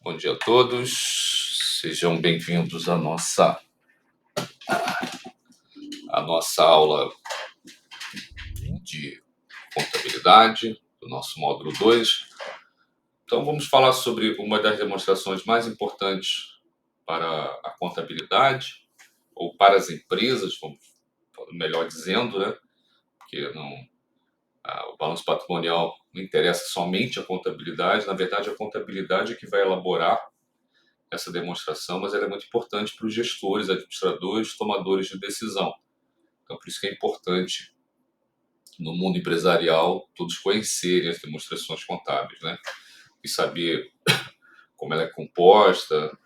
Bom dia a todos, sejam bem-vindos à nossa aula de contabilidade, do nosso módulo 2. Então, vamos falar sobre uma das demonstrações mais importantes para a contabilidade, ou para as empresas, melhor dizendo, né? Porque o balanço patrimonial não interessa somente a contabilidade, na verdade, a contabilidade é que vai elaborar essa demonstração, mas ela é muito importante para os gestores, administradores, tomadores de decisão. Então, por isso que é importante, no mundo empresarial, todos conhecerem as demonstrações contábeis, né? E saber como ela é composta,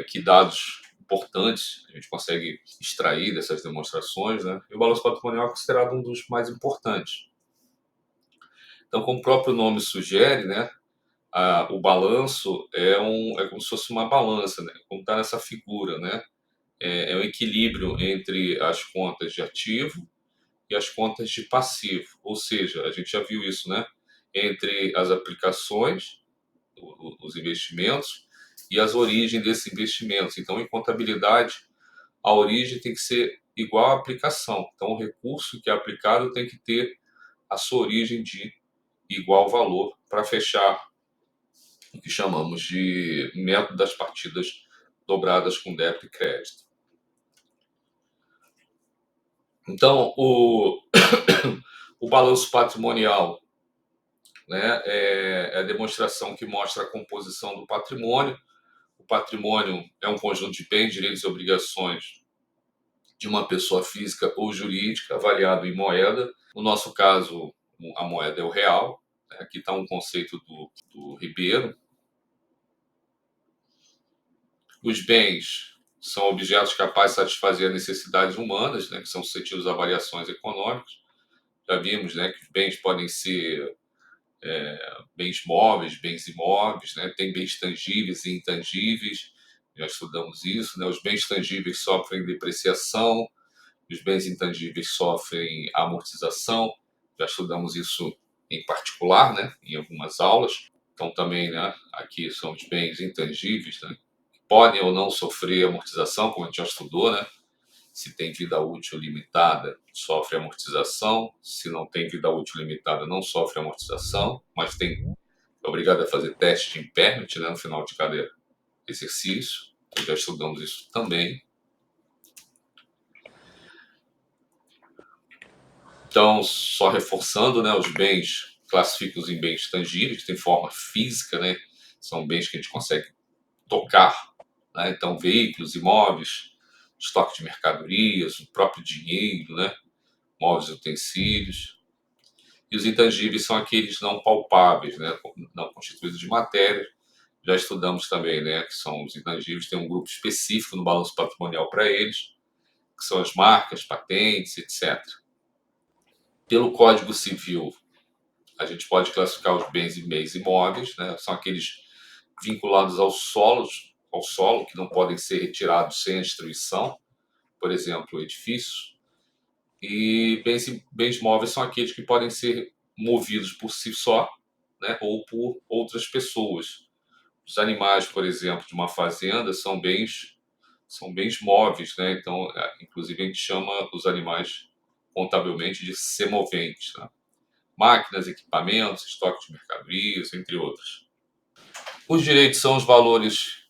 que dados importantes a gente consegue extrair dessas demonstrações, né? E o balanço patrimonial é considerado um dos mais importantes. Então, como o próprio nome sugere, né? O balanço é como se fosse uma balança, né? Como está nessa figura, né? É um equilíbrio entre as contas de ativo e as contas de passivo. Ou seja, a gente já viu isso, né? Entre as aplicações, os investimentos, e as origens desses investimentos. Então, em contabilidade, a origem tem que ser igual à aplicação. Então, o recurso que é aplicado tem que ter a sua origem de igual valor para fechar o que chamamos de método das partidas dobradas com débito e crédito. Então, o balanço patrimonial, né, é a demonstração que mostra a composição do patrimônio. O patrimônio é um conjunto de bens, direitos e obrigações de uma pessoa física ou jurídica, avaliado em moeda. No nosso caso, a moeda é o real. Aqui está um conceito do Ribeiro. Os bens são objetos capazes de satisfazer as necessidades humanas, né, que são suscetíveis a variações econômicas. Já vimos, né, que os bens podem ser bens móveis, bens imóveis, né? Tem bens tangíveis e intangíveis, já estudamos isso, né? Os bens tangíveis sofrem depreciação, os bens intangíveis sofrem amortização, já estudamos isso em particular, né? Em algumas aulas. Então também, né? Aqui são os bens intangíveis, né? Que podem ou não sofrer amortização, como a gente já estudou, né? Se tem vida útil limitada, sofre amortização. Se não tem vida útil limitada, não sofre amortização, mas é obrigado a fazer teste de impairment, né, no final de cada exercício. Já estudamos isso também. Então, só reforçando, né, os bens classificam em bens tangíveis, que têm forma física, né, são bens que a gente consegue tocar, né, então veículos, imóveis, estoque de mercadorias, o próprio dinheiro, né, móveis e utensílios. E os intangíveis são aqueles não palpáveis, né, não constituídos de matéria. Já estudamos também, né, que são os intangíveis, tem um grupo específico no balanço patrimonial para eles, que são as marcas, patentes, etc. Pelo Código Civil, a gente pode classificar os bens e meios imóveis, né, são aqueles vinculados ao solo, que não podem ser retirados sem a destruição, por exemplo, edifícios. E bens móveis são aqueles que podem ser movidos por si só, né, ou por outras pessoas. Os animais, por exemplo, de uma fazenda são bens móveis, né? Então, inclusive a gente chama os animais contabilmente de semoventes, né? Máquinas, equipamentos, estoque de mercadorias, entre outros. Os direitos são os valores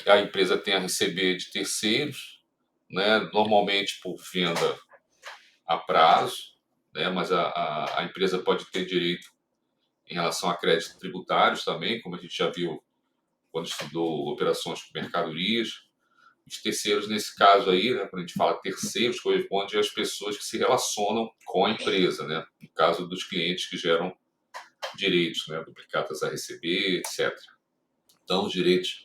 que a empresa tem a receber de terceiros, né? Normalmente por venda a prazo, né? Mas a empresa pode ter direito em relação a créditos tributários também, como a gente já viu quando estudou operações com mercadorias. Os terceiros, nesse caso aí, né, quando a gente fala terceiros, corresponde às pessoas que se relacionam com a empresa, né? No caso dos clientes que geram direitos, né, duplicatas a receber, etc. Então, os direitos,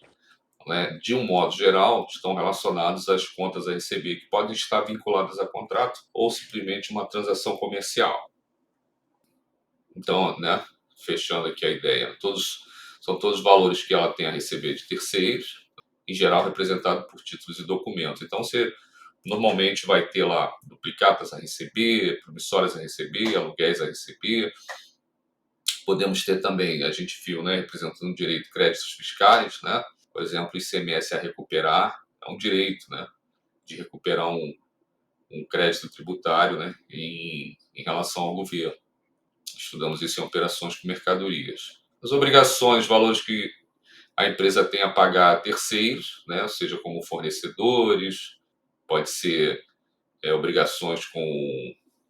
né, de um modo geral, estão relacionados às contas a receber, que podem estar vinculadas a contrato ou simplesmente uma transação comercial. Então, né, fechando aqui a ideia, são todos valores que ela tem a receber de terceiros, em geral representado por títulos e documentos. Então, você normalmente vai ter lá duplicatas a receber, promissórias a receber, aluguéis a receber, Podemos ter também, a gente viu, né, representando o direito, créditos fiscais, né? Por exemplo, ICMS a recuperar é um direito, né, de recuperar um crédito tributário, né, em relação ao governo. Estudamos isso em operações com mercadorias. As obrigações, valores que a empresa tem a pagar a terceiros, né, ou seja, como fornecedores, pode ser obrigações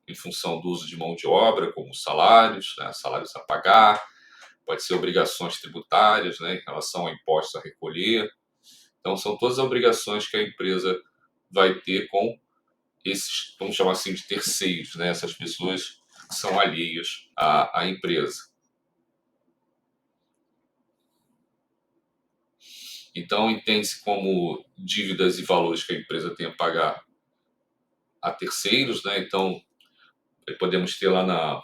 em função do uso de mão de obra, como salários, né, salários a pagar, pode ser obrigações tributárias, né, em relação a impostos a recolher. Então, são todas as obrigações que a empresa vai ter com esses, vamos chamar assim, de terceiros, né, essas pessoas que são alheias à empresa. Então, entende-se como dívidas e valores que a empresa tem a pagar a terceiros, né? Então, podemos ter lá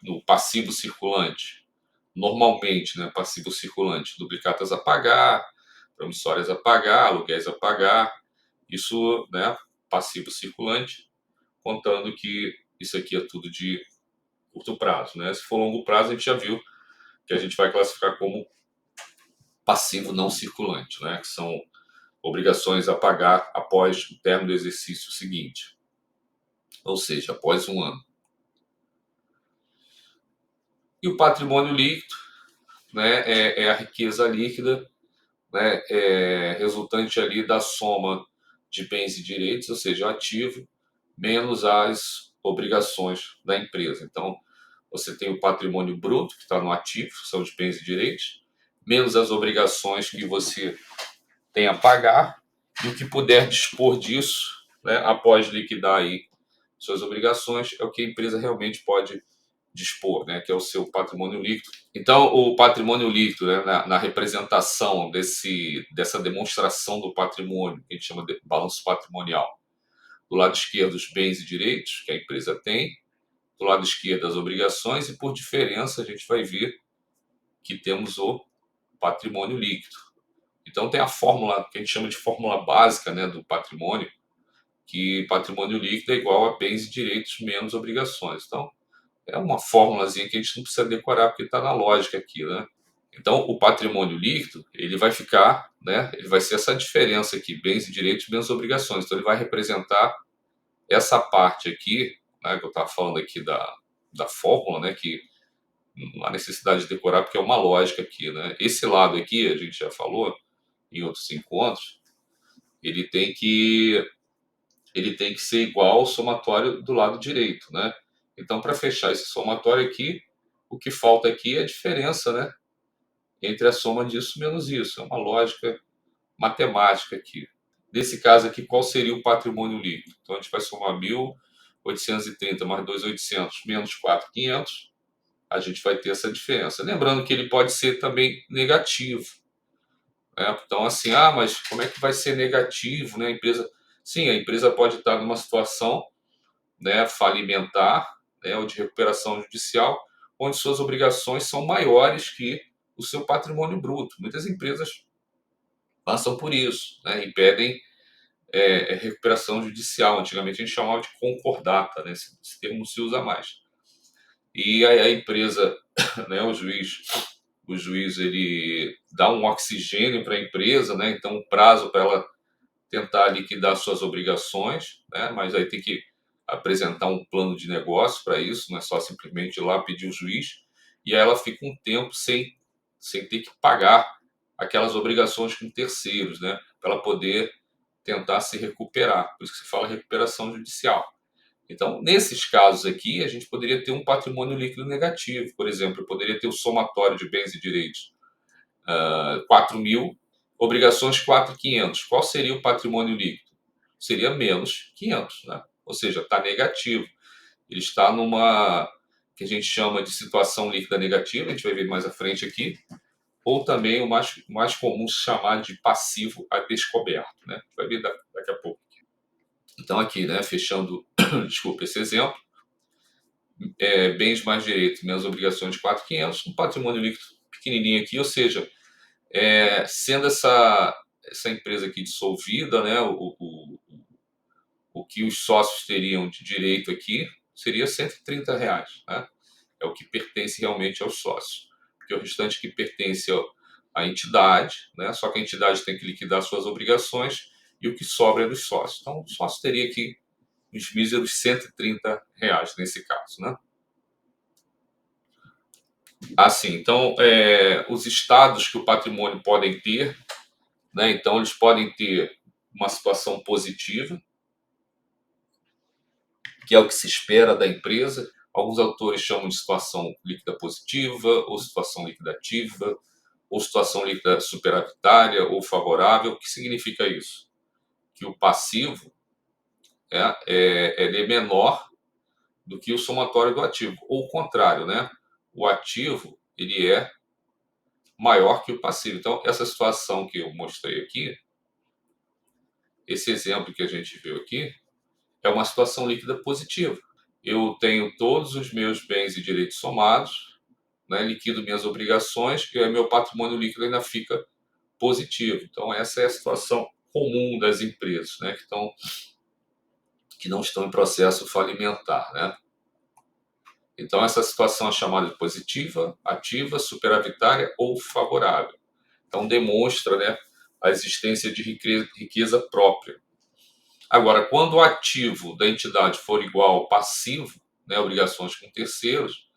no passivo circulante, normalmente, né, passivo circulante, duplicatas a pagar, promissórias a pagar, aluguéis a pagar, isso, né, passivo circulante, contando que isso aqui é tudo de curto prazo, né? Se for longo prazo, a gente já viu que a gente vai classificar como passivo não circulante, né, que são obrigações a pagar após o término do exercício seguinte, ou seja, após um ano. E o patrimônio líquido, né, é a riqueza líquida, né, resultante ali da soma de bens e direitos, ou seja, o ativo, menos as obrigações da empresa. Então, você tem o patrimônio bruto, que está no ativo, são os bens e direitos, menos as obrigações que você tem a pagar, e o que puder dispor disso, né, após liquidar aí suas obrigações, é o que a empresa realmente pode dispor, né, que é o seu patrimônio líquido. Então, o patrimônio líquido, né, na representação dessa demonstração do patrimônio, que a gente chama de balanço patrimonial, do lado esquerdo, os bens e direitos que a empresa tem, do lado esquerdo, as obrigações, e por diferença, a gente vai ver que temos o patrimônio líquido. Então, tem a fórmula que a gente chama de fórmula básica, né, do patrimônio, que patrimônio líquido é igual a bens e direitos menos obrigações. Então, é uma fórmulazinha que a gente não precisa decorar, porque está na lógica aqui, né? Então, o patrimônio líquido, ele vai ficar, né? Ele vai ser essa diferença aqui, bens e direitos menos obrigações. Então, ele vai representar essa parte aqui, né, que eu estava falando aqui da fórmula, né? Que não há necessidade de decorar, porque é uma lógica aqui, né? Esse lado aqui, a gente já falou em outros encontros, ele tem que ele tem que ser igual ao somatório do lado direito, né? Então, para fechar esse somatório aqui, o que falta aqui é a diferença, né, entre a soma disso menos isso. É uma lógica matemática aqui. Nesse caso aqui, qual seria o patrimônio líquido? Então, a gente vai somar 1.830 mais 2.800 menos 4.500, a gente vai ter essa diferença. Lembrando que ele pode ser também negativo, né? Então, assim, mas como é que vai ser negativo, né? A empresa... Sim, a empresa pode estar numa situação, né, falimentar, né, ou de recuperação judicial, onde suas obrigações são maiores que o seu patrimônio bruto. Muitas empresas passam por isso, né, e pedem recuperação judicial. Antigamente a gente chamava de concordata, né, esse termo não se usa mais. E aí a empresa, né, o juiz ele dá um oxigênio para a empresa, né, então um prazo para ela tentar liquidar suas obrigações, né? Mas aí tem que apresentar um plano de negócio para isso, não é só simplesmente ir lá pedir o juiz, e aí ela fica um tempo sem ter que pagar aquelas obrigações com terceiros, né? Para ela poder tentar se recuperar. Por isso que se fala recuperação judicial. Então, nesses casos aqui, a gente poderia ter um patrimônio líquido negativo. Por exemplo, eu poderia ter o somatório de bens e direitos 4.000, obrigações 4.500. Qual seria o patrimônio líquido? Seria menos 500, né? Ou seja, está negativo. Ele está numa que a gente chama de situação líquida negativa, a gente vai ver mais à frente aqui, ou também o mais comum se chamar de passivo a descoberto, né? Vai ver daqui a pouco. Então aqui, né, fechando, desculpa, esse exemplo, bens mais direitos menos obrigações de 4.500, um patrimônio líquido pequenininho aqui, ou seja, sendo essa empresa aqui dissolvida, né, o que os sócios teriam de direito aqui seria R$ 130, né? é o que pertence realmente ao sócio, porque o restante que pertence à entidade, né? Só que a entidade tem que liquidar suas obrigações e o que sobra é dos sócios. Então, o sócio teria que uns míseros R$ 130 nesse caso, né? Assim, então, os estados que o patrimônio podem ter, né? Então, eles podem ter uma situação positiva, que é o que se espera da empresa. Alguns autores chamam de situação líquida positiva, ou situação líquida ativa, ou situação líquida superavitária ou favorável. O que significa isso? Que o passivo ele é menor do que o somatório do ativo, ou o contrário, né? O ativo ele é maior que o passivo. Então, essa situação que eu mostrei aqui, esse exemplo que a gente viu aqui, é uma situação líquida positiva. Eu tenho todos os meus bens e direitos somados, né, liquido minhas obrigações, e meu patrimônio líquido ainda fica positivo. Então, essa é a situação comum das empresas, né, que não estão em processo falimentar, né? Então, essa situação é chamada de positiva, ativa, superavitária ou favorável. Então, demonstra, né, a existência de riqueza própria. Agora, quando o ativo da entidade for igual ao passivo, né, obrigações com terceiros,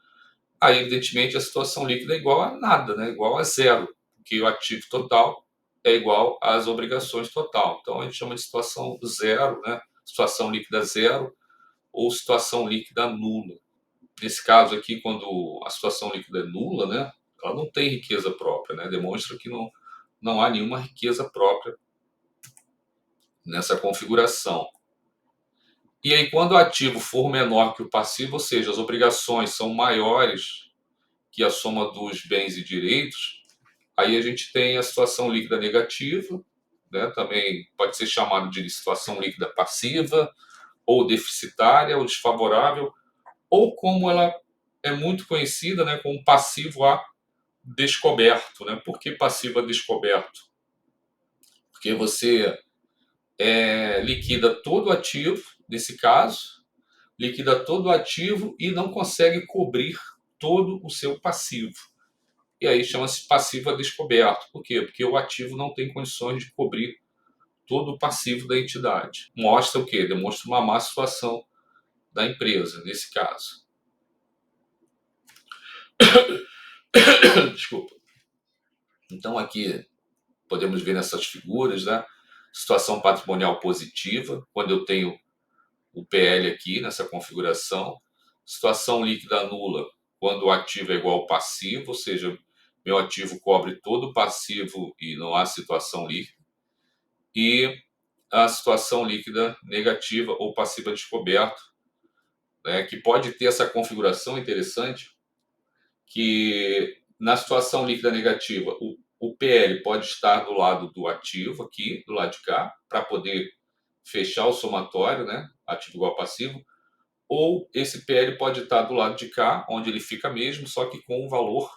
aí, evidentemente, a situação líquida é igual a nada, né, igual a zero, porque o ativo total é igual às obrigações total. Então, a gente chama de situação zero, né, situação líquida zero ou situação líquida nula. Nesse caso aqui, quando a situação líquida é nula, né, ela não tem riqueza própria, né, demonstra que não há nenhuma riqueza própria nessa configuração. E aí, quando o ativo for menor que o passivo, ou seja, as obrigações são maiores que a soma dos bens e direitos, aí a gente tem a situação líquida negativa, né? Também pode ser chamado de situação líquida passiva, ou deficitária, ou desfavorável, ou como ela é muito conhecida, né, como passivo a descoberto, né? Por que passivo a descoberto? Porque você liquida todo o ativo, nesse caso, liquida todo o ativo e não consegue cobrir todo o seu passivo. E aí chama-se passivo a descoberto. Por quê? Porque o ativo não tem condições de cobrir todo o passivo da entidade. Mostra o quê? Demonstra uma má situação da empresa, nesse caso. Desculpa. Então, aqui podemos ver nessas figuras, né? Situação patrimonial positiva, quando eu tenho o PL aqui nessa configuração. Situação líquida nula, quando o ativo é igual ao passivo, ou seja, meu ativo cobre todo o passivo e não há situação líquida. E a situação líquida negativa ou passiva descoberto, né, que pode ter essa configuração interessante, que na situação líquida negativa, o PL pode estar do lado do ativo, aqui, do lado de cá, para poder fechar o somatório, né, ativo igual a passivo, ou esse PL pode estar do lado de cá, onde ele fica mesmo, só que com um valor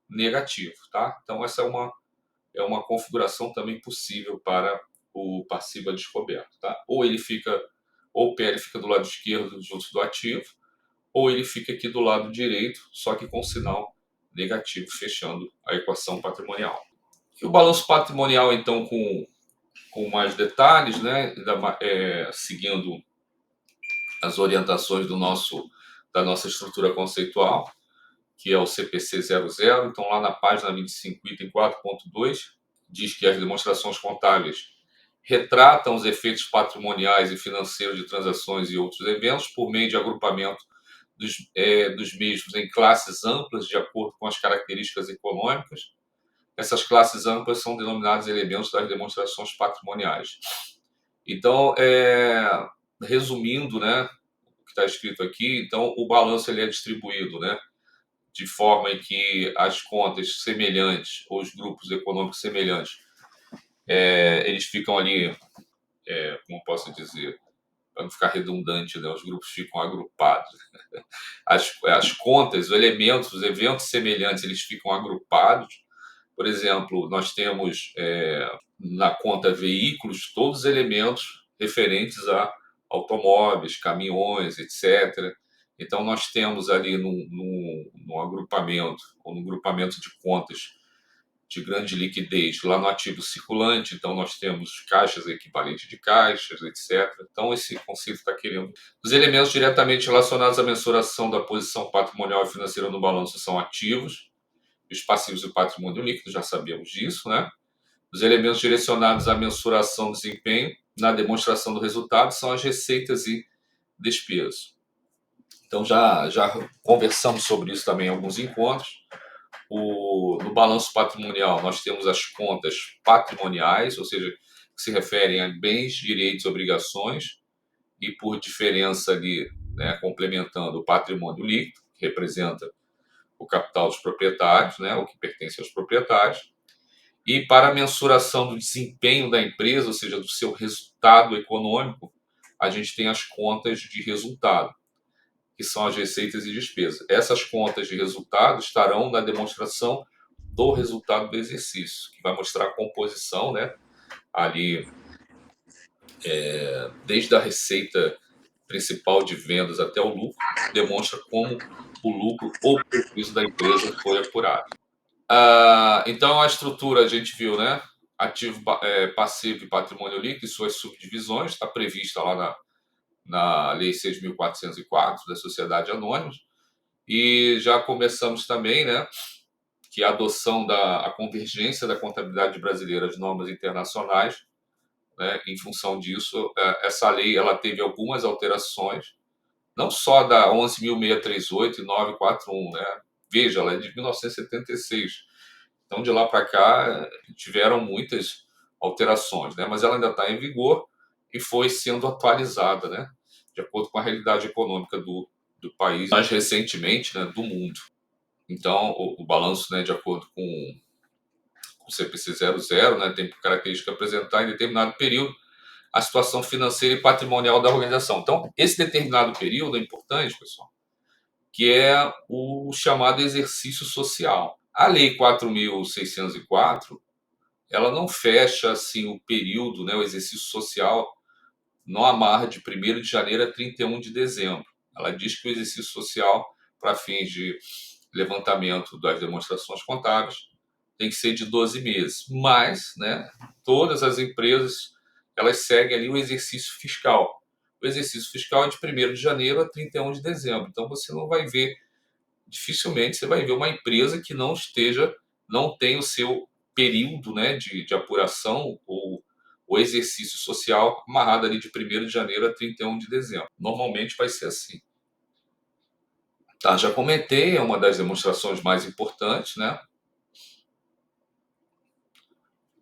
negativo, tá? Então, essa é uma configuração também possível para o passivo a descoberto, tá? Ou o PL fica do lado esquerdo junto do ativo, ou ele fica aqui do lado direito, só que com sinal negativo, fechando a equação patrimonial. E o balanço patrimonial, então, com mais detalhes, né? Seguindo as orientações da nossa estrutura conceitual, que é o CPC 00. Então, lá na página 25, item 4.2, diz que as demonstrações contábeis retratam os efeitos patrimoniais e financeiros de transações e outros eventos por meio de agrupamento dos mesmos em classes amplas de acordo com as características econômicas. Essas classes amplas são denominadas elementos das demonstrações patrimoniais. Então, resumindo, né, o que está escrito aqui, então o balanço ele é distribuído, né, de forma em que as contas semelhantes, ou os grupos econômicos semelhantes, eles ficam ali, como posso dizer, para não ficar redundante, né, os grupos ficam agrupados. As contas, os elementos, os eventos semelhantes, eles ficam agrupados. Por exemplo, nós temos na conta veículos todos os elementos referentes a automóveis, caminhões, etc. Então, nós temos ali no agrupamento, ou no grupamento de contas de grande liquidez, lá no ativo circulante, então nós temos caixas equivalentes de caixas, etc. Então, esse conceito está querendo. Os elementos diretamente relacionados à mensuração da posição patrimonial e financeira no balanço são ativos, os passivos e o patrimônio líquido, já sabemos disso, né? Os elementos direcionados à mensuração do desempenho na demonstração do resultado são as receitas e despesas. Então, já conversamos sobre isso também em alguns encontros. No balanço patrimonial, nós temos as contas patrimoniais, ou seja, que se referem a bens, direitos e obrigações, e por diferença ali, né, complementando o patrimônio líquido, que representa o capital dos proprietários, né, o que pertence aos proprietários. E para a mensuração do desempenho da empresa, ou seja, do seu resultado econômico, a gente tem as contas de resultado, que são as receitas e despesas. Essas contas de resultado estarão na demonstração do resultado do exercício, que vai mostrar a composição, né, ali, desde a receita principal de vendas até o lucro, demonstra como o lucro ou prejuízo da empresa foi apurado. Então, a estrutura a gente viu, né? Ativo, passivo e patrimônio líquido e suas subdivisões, está prevista lá na Lei 6.404 da Sociedade Anônima. E já começamos também, né, que a adoção a convergência da contabilidade brasileira às normas internacionais, né, em função disso, essa lei ela teve algumas alterações, não só da 11.638 e 941, né? Veja, ela é de 1976. Então, de lá para cá, tiveram muitas alterações, né? Mas ela ainda está em vigor e foi sendo atualizada, né? De acordo com a realidade econômica do país, mais recentemente, né, do mundo. Então, o balanço, né, de acordo com o CPC 00, né, tem por característica apresentar em determinado período a situação financeira e patrimonial da organização. Então, esse determinado período é importante, pessoal, que é o chamado exercício social. A Lei 4.604, ela não fecha assim o período, né, o exercício social, não amarra de 1º de janeiro a 31 de dezembro. Ela diz que o exercício social, para fins de levantamento das demonstrações contábeis, tem que ser de 12 meses. Mas, né, todas as empresas, elas seguem ali o exercício fiscal. O exercício fiscal é de 1º de janeiro a 31 de dezembro. Então, você não vai ver, dificilmente você vai ver uma empresa que não tem o seu período, né, de apuração ou o exercício social amarrado ali de 1º de janeiro a 31 de dezembro. Normalmente vai ser assim. Tá, já comentei, é uma das demonstrações mais importantes, né?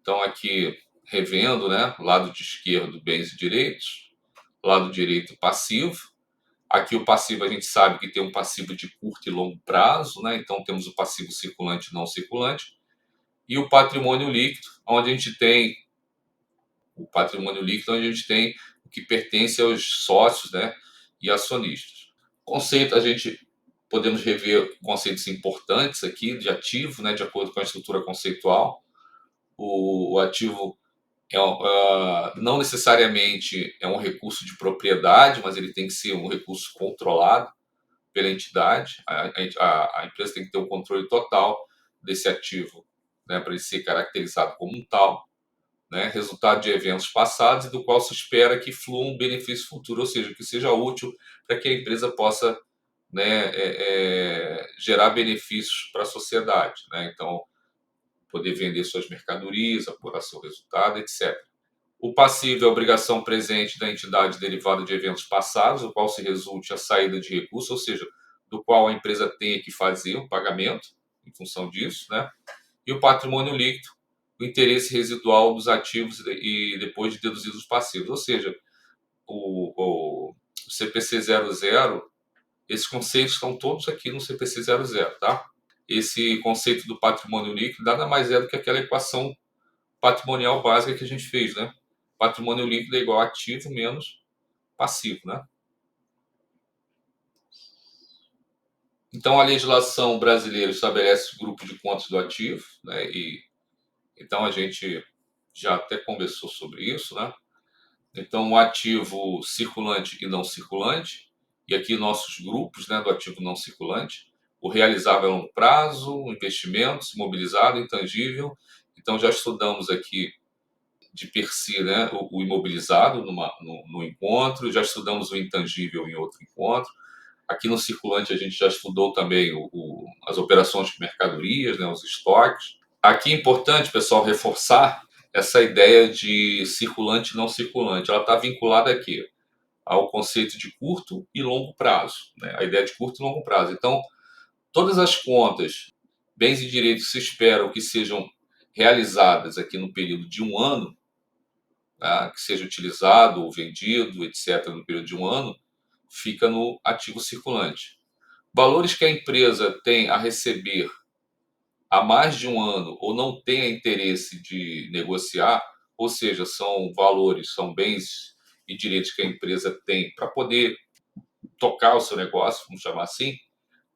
Então, aqui, revendo, né? Lado de esquerdo, bens e direitos. Lado direito, passivo. Aqui, o passivo, a gente sabe que tem um passivo de curto e longo prazo, né? Então, temos o passivo circulante e não circulante. E o patrimônio líquido, onde a gente tem o que pertence aos sócios, né? E acionistas. Conceito, a gente podemos rever conceitos importantes aqui de ativo, né? De acordo com a estrutura conceitual. O ativo não necessariamente é um recurso de propriedade, mas ele tem que ser um recurso controlado pela entidade. A empresa tem que ter o controle total desse ativo, né, para ele ser caracterizado como um tal, né, resultado de eventos passados e do qual se espera que flua um benefício futuro, ou seja, que seja útil para que a empresa possa, né, gerar benefícios para a sociedade. Né? Então, poder vender suas mercadorias, apurar seu resultado, etc. O passivo é a obrigação presente da entidade derivada de eventos passados, o qual se resulte a saída de recursos, ou seja, do qual a empresa tenha que fazer o pagamento em função disso, né? E o patrimônio líquido, o interesse residual dos ativos e depois de deduzidos os passivos, ou seja, o CPC 00, esses conceitos estão todos aqui no CPC 00, tá? Esse conceito do patrimônio líquido nada mais é do que aquela equação patrimonial básica que a gente fez, né? Patrimônio líquido é igual a ativo menos passivo, né? Então, a legislação brasileira estabelece o grupo de contas do ativo, né? E então a gente já até conversou sobre isso, né? Então, o ativo circulante e não circulante, e aqui nossos grupos, né, do ativo não circulante, o realizável a longo prazo, o investimentos, imobilizado, intangível. Então já estudamos aqui de per si, né, o imobilizado no encontro, já estudamos o intangível em outro encontro. Aqui no circulante a gente já estudou também as operações de mercadorias, né, os estoques. Aqui é importante, pessoal, reforçar essa ideia de circulante e não circulante. Ela está vinculada aqui ao conceito de curto e longo prazo, né? A ideia de curto e longo prazo. Então, todas as contas, bens e direitos se esperam que sejam realizadas aqui no período de um ano, tá? Que seja utilizado ou vendido, etc., no período de um ano, fica no ativo circulante. Valores que a empresa tem a receber há mais de um ano ou não tenha interesse de negociar, ou seja, são valores, são bens e direitos que a empresa tem para poder tocar o seu negócio, vamos chamar assim,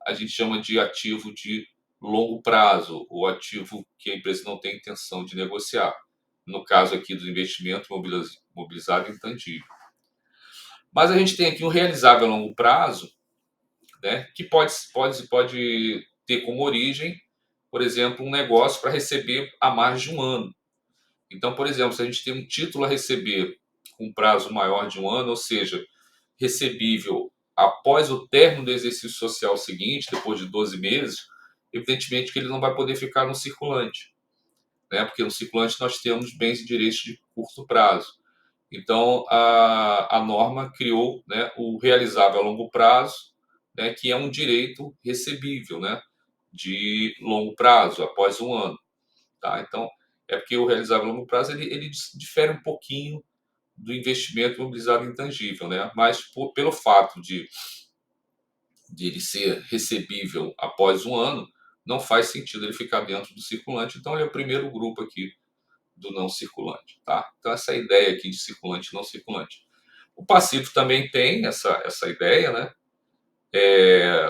a gente chama de ativo de longo prazo, ou ativo que a empresa não tem intenção de negociar. No caso aqui do investimento mobilizado intangível. Mas a gente tem aqui um realizável a longo prazo, né, que pode ter como origem, por exemplo, um negócio para receber há mais de um ano. Então, por exemplo, se a gente tem um título a receber com um prazo maior de um ano, ou seja, recebível após o término do exercício social seguinte, depois de 12 meses, evidentemente que ele não vai poder ficar no circulante, né? Porque no circulante nós temos bens e direitos de curto prazo. Então, a norma criou, né, o realizável a longo prazo, né, que é um direito recebível, né, de longo prazo, após um ano. Tá? Então, é porque o realizável a longo prazo ele difere um pouquinho do investimento imobilizado intangível, né? Mas pelo fato de ele ser recebível após um ano, não faz sentido ele ficar dentro do circulante. Então, ele é o primeiro grupo aqui do não circulante. Tá? Então, essa ideia aqui de circulante e não circulante. O passivo também tem essa ideia, né?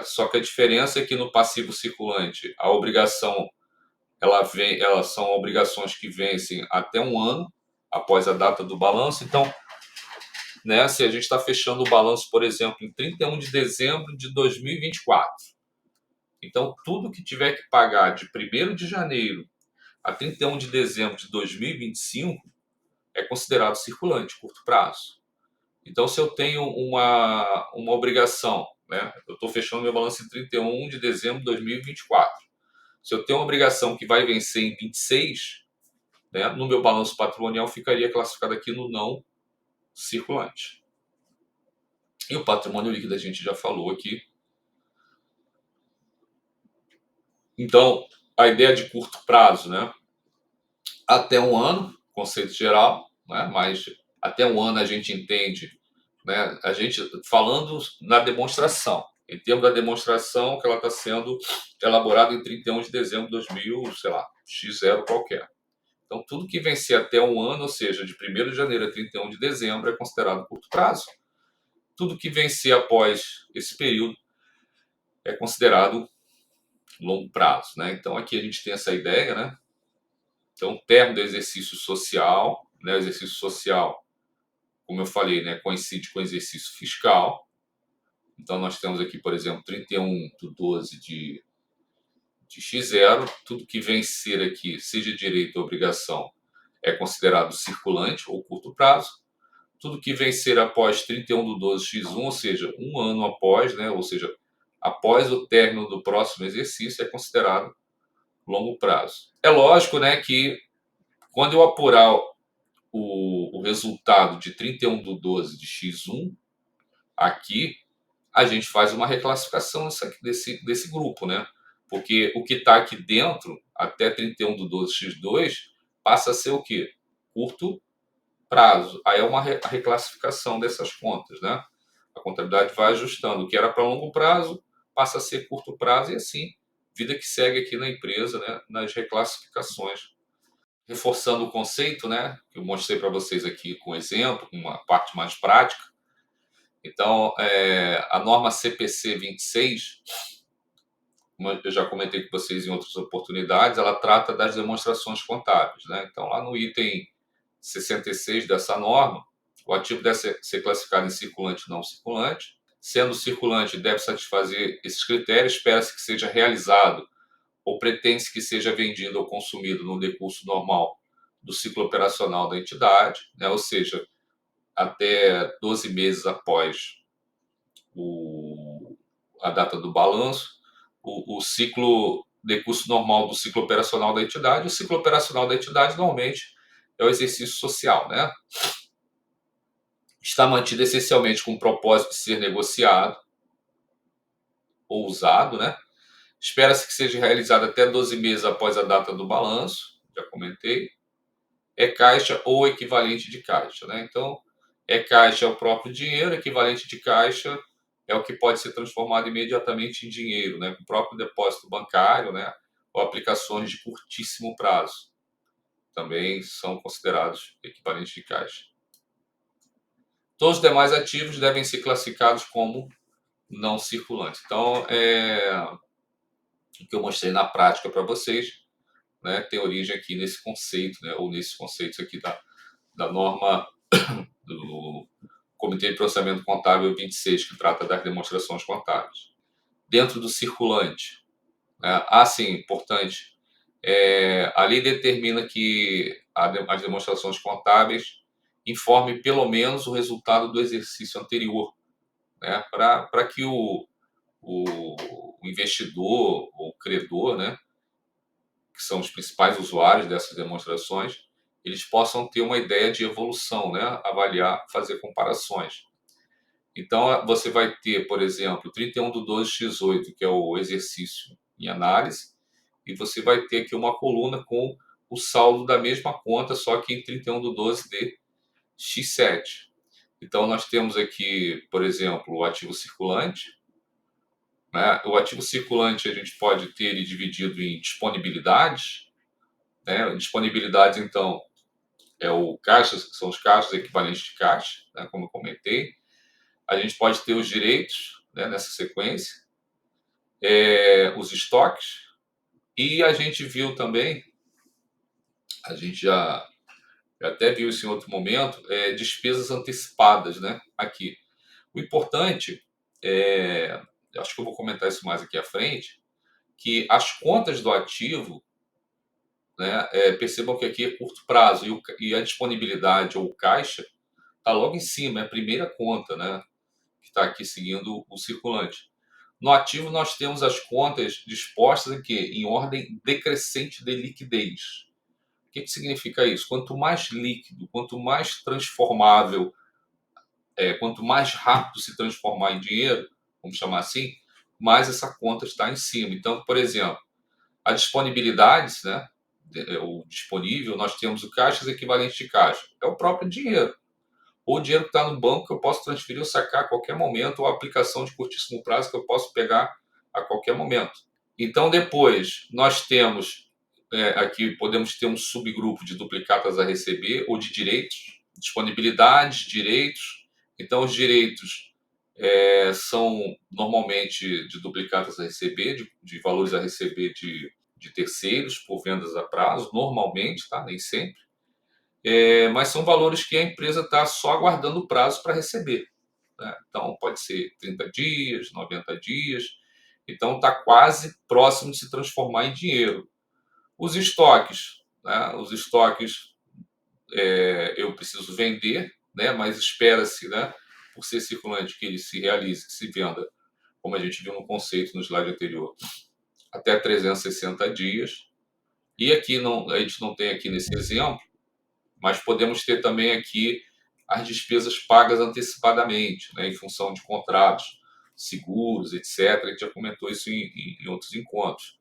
Só que a diferença é que no passivo circulante, a obrigação elas são obrigações que vencem até um ano após a data do balanço. Então, né, se a gente está fechando o balanço, por exemplo, em 31 de dezembro de 2024, então tudo que tiver que pagar de 1º de janeiro a 31 de dezembro de 2025 é considerado circulante, curto prazo. Então, se eu tenho uma obrigação, né, eu estou fechando meu balanço em 31 de dezembro de 2024. Se eu tenho uma obrigação que vai vencer em 26, né, no meu balanço patrimonial ficaria classificado aqui no não circulante. E o patrimônio líquido a gente já falou aqui. Então, a ideia de curto prazo, né? Até um ano, conceito geral, né? Mas até um ano a gente entende, né? A gente falando na demonstração, em termos da demonstração que ela está sendo elaborada em 31 de dezembro de 2000, sei lá, x0 qualquer. Então, tudo que vencer até um ano, ou seja, de 1º de janeiro a 31 de dezembro, é considerado curto prazo. Tudo que vencer após esse período é considerado longo prazo, né? Então, aqui a gente tem essa ideia, né? Então, termo do exercício social, né? O exercício social, como eu falei, né, coincide com o exercício fiscal. Então, nós temos aqui, por exemplo, 31 de 12 de x0. Tudo que vencer aqui, seja direito ou obrigação, é considerado circulante ou curto prazo. Tudo que vencer após 31 de 12 x1, ou seja, um ano após, né, ou seja, após o término do próximo exercício, é considerado longo prazo. É lógico, né, que quando eu apurar o resultado de 31 de 12 de x1, aqui a gente faz uma reclassificação desse grupo, né? Porque o que está aqui dentro, até 31 de 12 x2, passa a ser o quê? Curto prazo. Aí é uma reclassificação dessas contas, né? A contabilidade vai ajustando. O que era para longo prazo passa a ser curto prazo e assim, vida que segue aqui na empresa, né? Nas reclassificações. Reforçando o conceito, né? Que eu mostrei para vocês aqui com exemplo, com uma parte mais prática. Então, a norma CPC 26, como eu já comentei com vocês em outras oportunidades, ela trata das demonstrações contábeis, né? Então, lá no item 66 dessa norma, o ativo deve ser classificado em circulante e não circulante. Sendo circulante, deve satisfazer esses critérios, espera-se que seja realizado ou pretende-se que seja vendido ou consumido no decurso normal do ciclo operacional da entidade, né? Ou seja, até 12 meses após a data do balanço, o ciclo decurso normal do ciclo operacional da entidade. O ciclo operacional da entidade, normalmente, é o exercício social, né? Está mantido essencialmente com o propósito de ser negociado ou usado, né? Espera-se que seja realizado até 12 meses após a data do balanço, já comentei. É caixa ou equivalente de caixa, né? Então, caixa é o próprio dinheiro, equivalente de caixa é o que pode ser transformado imediatamente em dinheiro, né? Com o próprio depósito bancário, né? Ou aplicações de curtíssimo prazo também são considerados equivalentes de caixa. Todos os demais ativos devem ser classificados como não circulantes. Então, o que eu mostrei na prática para vocês, né, tem origem aqui nesse conceito, né, ou nesses conceitos aqui da norma do Comitê de Processamento Contábil 26, que trata das demonstrações contábeis. Dentro do circulante, né, sim, importante, a lei determina que as demonstrações contábeis informe pelo menos o resultado do exercício anterior, né, para que o investidor ou o credor, né, que são os principais usuários dessas demonstrações, eles possam ter uma ideia de evolução, né, avaliar, fazer comparações. Então, você vai ter, por exemplo, 31/12/18, que é o exercício em análise, e você vai ter aqui uma coluna com o saldo da mesma conta, só que em 31/12 de X7. Então, nós temos aqui, por exemplo, o ativo circulante, né? O ativo circulante a gente pode ter ele dividido em disponibilidades, né? Disponibilidades, então, é o caixas, que são os caixas equivalentes de caixa, né? Como eu comentei. A gente pode ter os direitos, né, nessa sequência, os estoques, e a gente viu também, a gente já até viu isso em outro momento, despesas antecipadas, né, aqui. O importante, eu acho que eu vou comentar isso mais aqui à frente, que as contas do ativo, né, percebam que aqui é curto prazo e a disponibilidade ou caixa está logo em cima, é a primeira conta, né, que está aqui seguindo o circulante. No ativo, nós temos as contas dispostas em quê? Em ordem decrescente de liquidez. O que significa isso? Quanto mais líquido, quanto mais transformável, quanto mais rápido se transformar em dinheiro, vamos chamar assim, mais essa conta está em cima. Então, por exemplo, a disponibilidade, né, o disponível, nós temos o caixas equivalente de caixa. É o próprio dinheiro. Ou o dinheiro que está no banco que eu posso transferir ou sacar a qualquer momento, ou a aplicação de curtíssimo prazo que eu posso pegar a qualquer momento. Então, depois, nós temos, aqui podemos ter um subgrupo de duplicatas a receber ou de direitos, disponibilidades, direitos. Então, os direitos são normalmente de duplicatas a receber, de valores a receber de terceiros por vendas a prazo, normalmente, tá? Nem sempre. Mas são valores que a empresa está só aguardando o prazo para receber, né? Então, pode ser 30 dias, 90 dias. Então, está quase próximo de se transformar em dinheiro. Os estoques, né? Os estoques eu preciso vender, né? Mas espera-se, né, por ser circulante, que ele se realize, que se venda, como a gente viu no conceito no slide anterior, até 360 dias. E aqui não, a gente não tem aqui nesse exemplo, mas podemos ter também aqui as despesas pagas antecipadamente, né, em função de contratos, seguros, etc. A gente já comentou isso em outros encontros,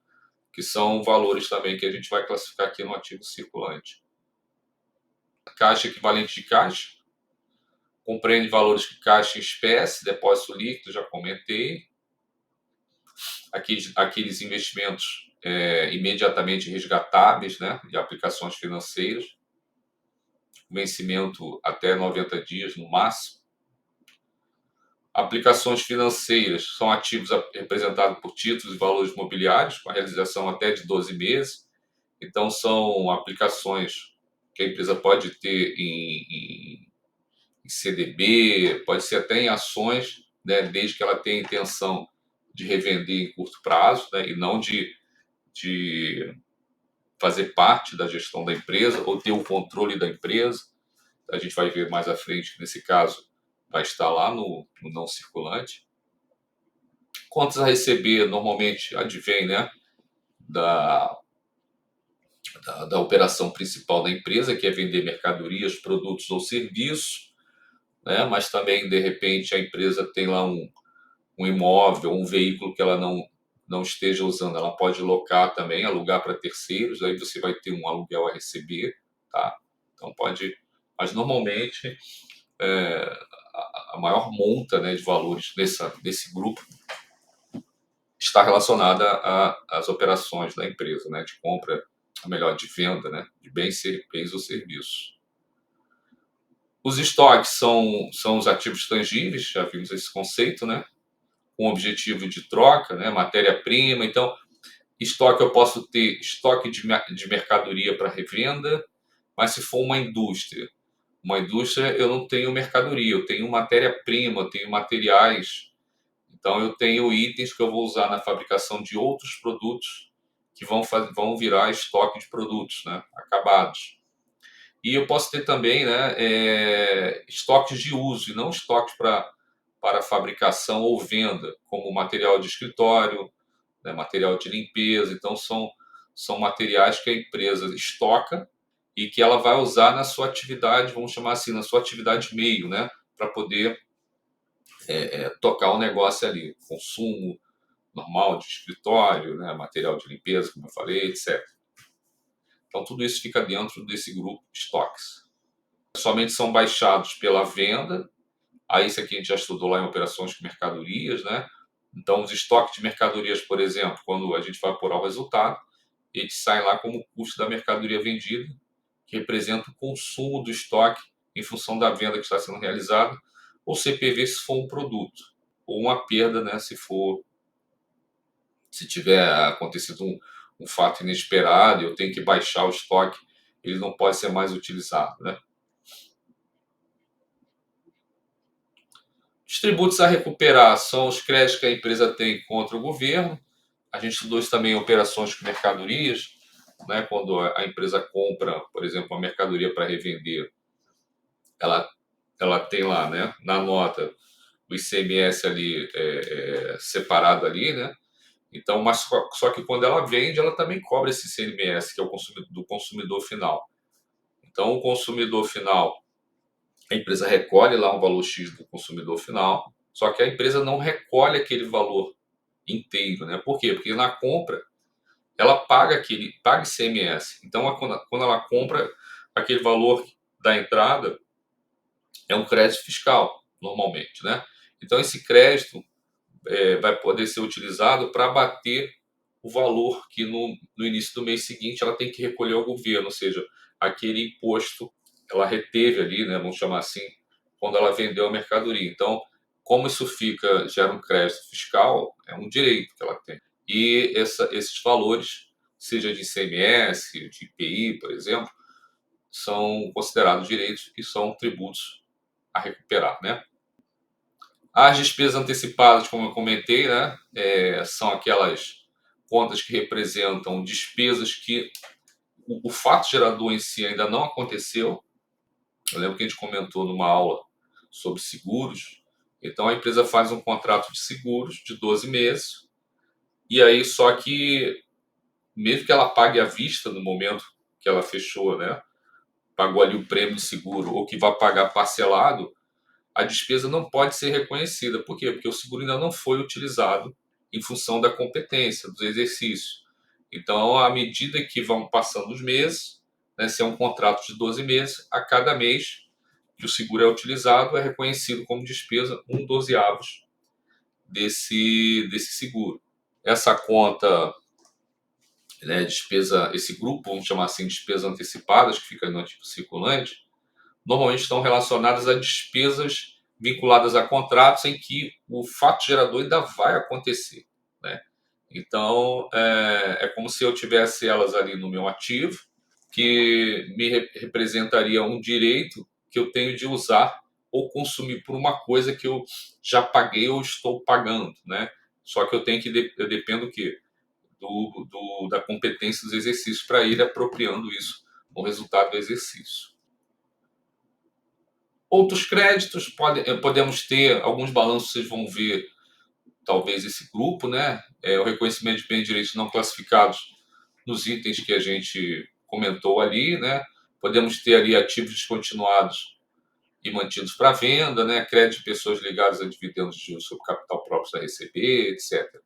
que são valores também que a gente vai classificar aqui no ativo circulante. Caixa equivalente de caixa, compreende valores de caixa em espécie, depósito líquido, já comentei. Aqueles investimentos imediatamente resgatáveis, né, de aplicações financeiras, vencimento até 90 dias no máximo. Aplicações financeiras são ativos representados por títulos e valores imobiliários, com a realização até de 12 meses. Então, são aplicações que a empresa pode ter em CDB, pode ser até em ações, né, desde que ela tenha a intenção de revender em curto prazo, né, e não de fazer parte da gestão da empresa ou ter o controle da empresa. A gente vai ver mais à frente que, nesse caso, vai estar lá no não circulante. Contas a receber normalmente advém, né, da, da operação principal da empresa, que é vender mercadorias, produtos ou serviços, né, mas também, de repente, a empresa tem lá um imóvel, um veículo que ela não esteja usando, ela pode locar também, alugar para terceiros, aí você vai ter um aluguel a receber, tá? Então pode, mas normalmente a maior monta, né, de valores nesse grupo está relacionada às operações da empresa, né, de compra, melhor, de venda, né, de bens ou serviços. Os estoques são os ativos tangíveis, já vimos esse conceito, né, com objetivo de troca, né, matéria-prima. Então, estoque, eu posso ter estoque de mercadoria para revenda, mas se for uma indústria, eu não tenho mercadoria, eu tenho matéria-prima, eu tenho materiais. Então, eu tenho itens que eu vou usar na fabricação de outros produtos que vão virar estoque de produtos, né, acabados. E eu posso ter também, né, estoques de uso, e não estoques para fabricação ou venda, como material de escritório, né, material de limpeza. Então, são materiais que a empresa estoca e que ela vai usar na sua atividade, vamos chamar assim, na sua atividade meio, né, para poder tocar o negócio ali, consumo normal de escritório, né, material de limpeza, como eu falei, etc. Então, tudo isso fica dentro desse grupo de estoques. Somente são baixados pela venda. Aí isso aqui a gente já estudou lá em operações com mercadorias, né? Então, os estoques de mercadorias, por exemplo, quando a gente vai apurar o resultado, eles saem lá como custo da mercadoria vendida, que representa o consumo do estoque em função da venda que está sendo realizada, ou CPV se for um produto, ou uma perda, né, se tiver acontecido um fato inesperado e eu tenho que baixar o estoque, ele não pode ser mais utilizado, né? Os tributos a recuperar são os créditos que a empresa tem contra o governo. A gente estudou isso também em operações com mercadorias, né? Quando a empresa compra, por exemplo, uma mercadoria para revender, ela, ela tem lá, né, na nota, o ICMS ali separado ali, né? Então, mas só que quando ela vende, ela também cobra esse ICMS, que é o do consumidor final. Então, o consumidor final, a empresa recolhe lá um valor X do consumidor final, só que a empresa não recolhe aquele valor inteiro, né? Por quê? Porque na compra ela paga ICMS. Então, quando ela compra, aquele valor da entrada é um crédito fiscal, normalmente, né? Então, esse crédito vai poder ser utilizado para abater o valor que no início do mês seguinte ela tem que recolher ao governo, ou seja, aquele imposto ela reteve ali, né, vamos chamar assim, quando ela vendeu a mercadoria. Então, como isso gera um crédito fiscal, é um direito que ela tem. E esses valores, seja de ICMS, de IPI, por exemplo, são considerados direitos e são tributos a recuperar, né? As despesas antecipadas, como eu comentei, né, são aquelas contas que representam despesas que o fato gerador em si ainda não aconteceu. Eu lembro que a gente comentou numa aula sobre seguros. Então, a empresa faz um contrato de seguros de 12 meses, e aí só que, mesmo que ela pague à vista no momento que ela fechou, né, pagou ali o prêmio de seguro, ou que vai pagar parcelado, a despesa não pode ser reconhecida. Por quê? Porque o seguro ainda não foi utilizado em função da competência, dos exercícios. Então, à medida que vão passando os meses, né, se é um contrato de 12 meses, a cada mês que o seguro é utilizado, é reconhecido como despesa 1/12 desse seguro. Essa conta, né, despesa, esse grupo, vamos chamar assim, despesas antecipadas, que fica no ativo circulante, normalmente estão relacionadas a despesas vinculadas a contratos em que o fato gerador ainda vai acontecer, né? Então, é como se eu tivesse elas ali no meu ativo, que me representaria um direito que eu tenho de usar ou consumir por uma coisa que eu já paguei ou estou pagando, né? Só que eu tenho que eu dependo do quê? Da competência dos exercícios para ir apropriando isso no resultado do exercício. Outros créditos, podemos ter, alguns balanços vocês vão ver, talvez esse grupo, né? O reconhecimento de bens e direitos não classificados nos itens que a gente comentou ali, né? Podemos ter ali ativos descontinuados e mantidos para venda, né? Crédito de pessoas ligadas a dividendos de juros sobre capital próprio a receber, etc.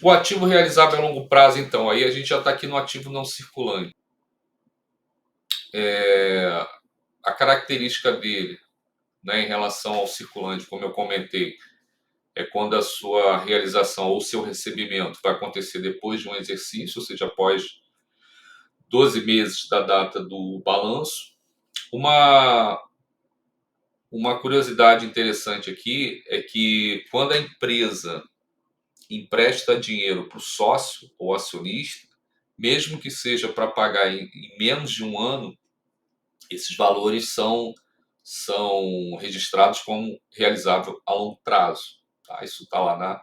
O ativo realizável a longo prazo, então, aí a gente já está aqui no ativo não circulante. A característica dele, né, em relação ao circulante, como eu comentei, é quando a sua realização ou seu recebimento vai acontecer depois de um exercício, ou seja, após 12 meses da data do balanço. Uma curiosidade interessante aqui é que quando a empresa empresta dinheiro para o sócio ou acionista, mesmo que seja para pagar em menos de um ano, esses valores são registrados como realizável a longo prazo. Tá? Isso está lá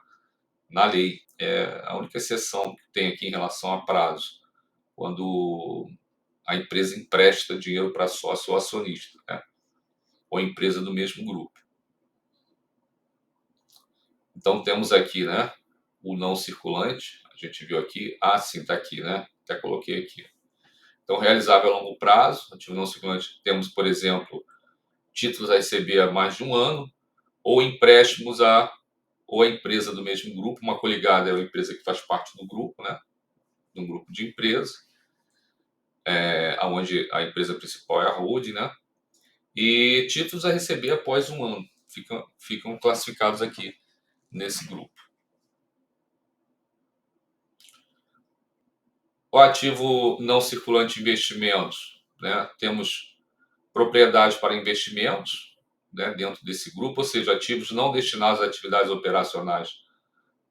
na lei. É a única exceção que tem aqui em relação a prazo, quando a empresa empresta dinheiro para sócio ou acionista, né? Ou empresa do mesmo grupo. Então temos aqui, né, o não circulante, a gente viu aqui, sim, está aqui, né? Até coloquei aqui. Então, realizável a longo prazo, ativo não circulante, temos, por exemplo, títulos a receber há mais de um ano, ou empréstimos ou a empresa do mesmo grupo, uma coligada é uma empresa que faz parte do grupo, né? De um grupo de empresa, onde a empresa principal é a holding, né? E títulos a receber após um ano, ficam classificados aqui nesse grupo. O ativo não circulante de investimentos, né? Temos propriedades para investimentos, né, dentro desse grupo, ou seja, ativos não destinados a atividades operacionais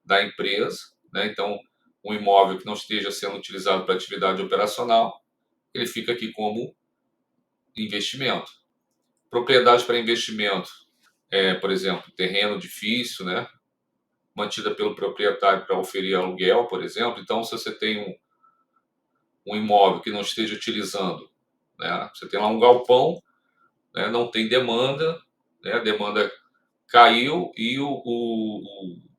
da empresa, né? Então, um imóvel que não esteja sendo utilizado para atividade operacional, ele fica aqui como investimento. Propriedades para investimento, por exemplo, terreno difícil, né? Mantida pelo proprietário para oferir aluguel, por exemplo. Então, se você tem um imóvel que não esteja utilizando, né? Você tem lá um galpão, né? Não tem demanda, né? A demanda caiu e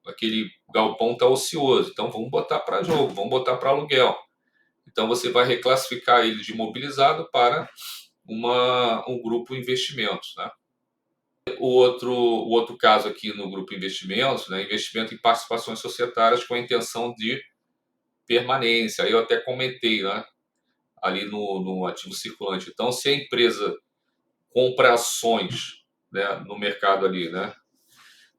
aquele galpão está ocioso. Então, vamos botar para jogo, vamos botar para aluguel. Então, você vai reclassificar ele de imobilizado para um grupo investimentos, né? O outro caso aqui no grupo investimentos, né? Investimento em participações societárias com a intenção de permanência. Aí eu até comentei, né? Ali no ativo circulante. Então, se a empresa compra ações, né, no mercado ali, né,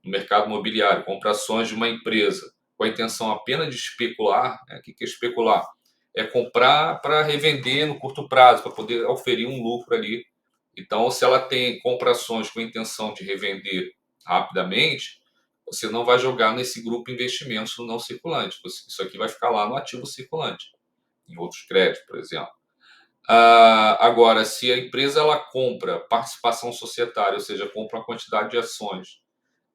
no mercado imobiliário, compra ações de uma empresa com a intenção apenas de especular, né, o que é especular? É comprar para revender no curto prazo, para poder oferir um lucro ali. Então, se ela compra ações com a intenção de revender rapidamente, você não vai jogar nesse grupo investimentos no não circulante. Isso aqui vai ficar lá no ativo circulante, em outros créditos, por exemplo. Agora, se a empresa ela compra participação societária, ou seja, compra uma quantidade de ações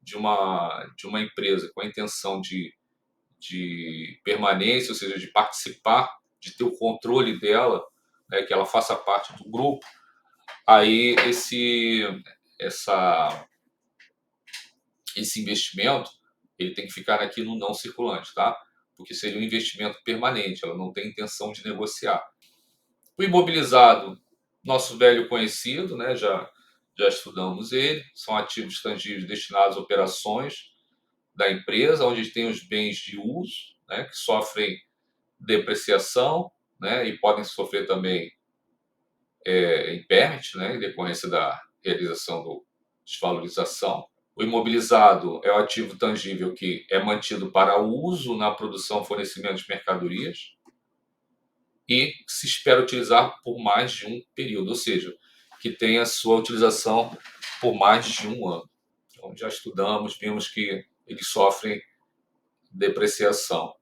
de uma empresa com a intenção de permanência, ou seja, de participar, de ter o controle dela, né, que ela faça parte do grupo, aí esse investimento ele tem que ficar aqui no não circulante, tá? Porque seria um investimento permanente, ela não tem intenção de negociar. O imobilizado, nosso velho conhecido, né? Já estudamos ele, são ativos tangíveis destinados a operações da empresa, onde tem os bens de uso, né? Que sofrem depreciação, né? E podem sofrer também impairment, né? Em decorrência da realização da desvalorização. O imobilizado é o ativo tangível que é mantido para uso na produção e fornecimento de mercadorias e se espera utilizar por mais de um período, ou seja, que tenha sua utilização por mais de um ano. Então, já estudamos, vimos que eles sofrem depreciação.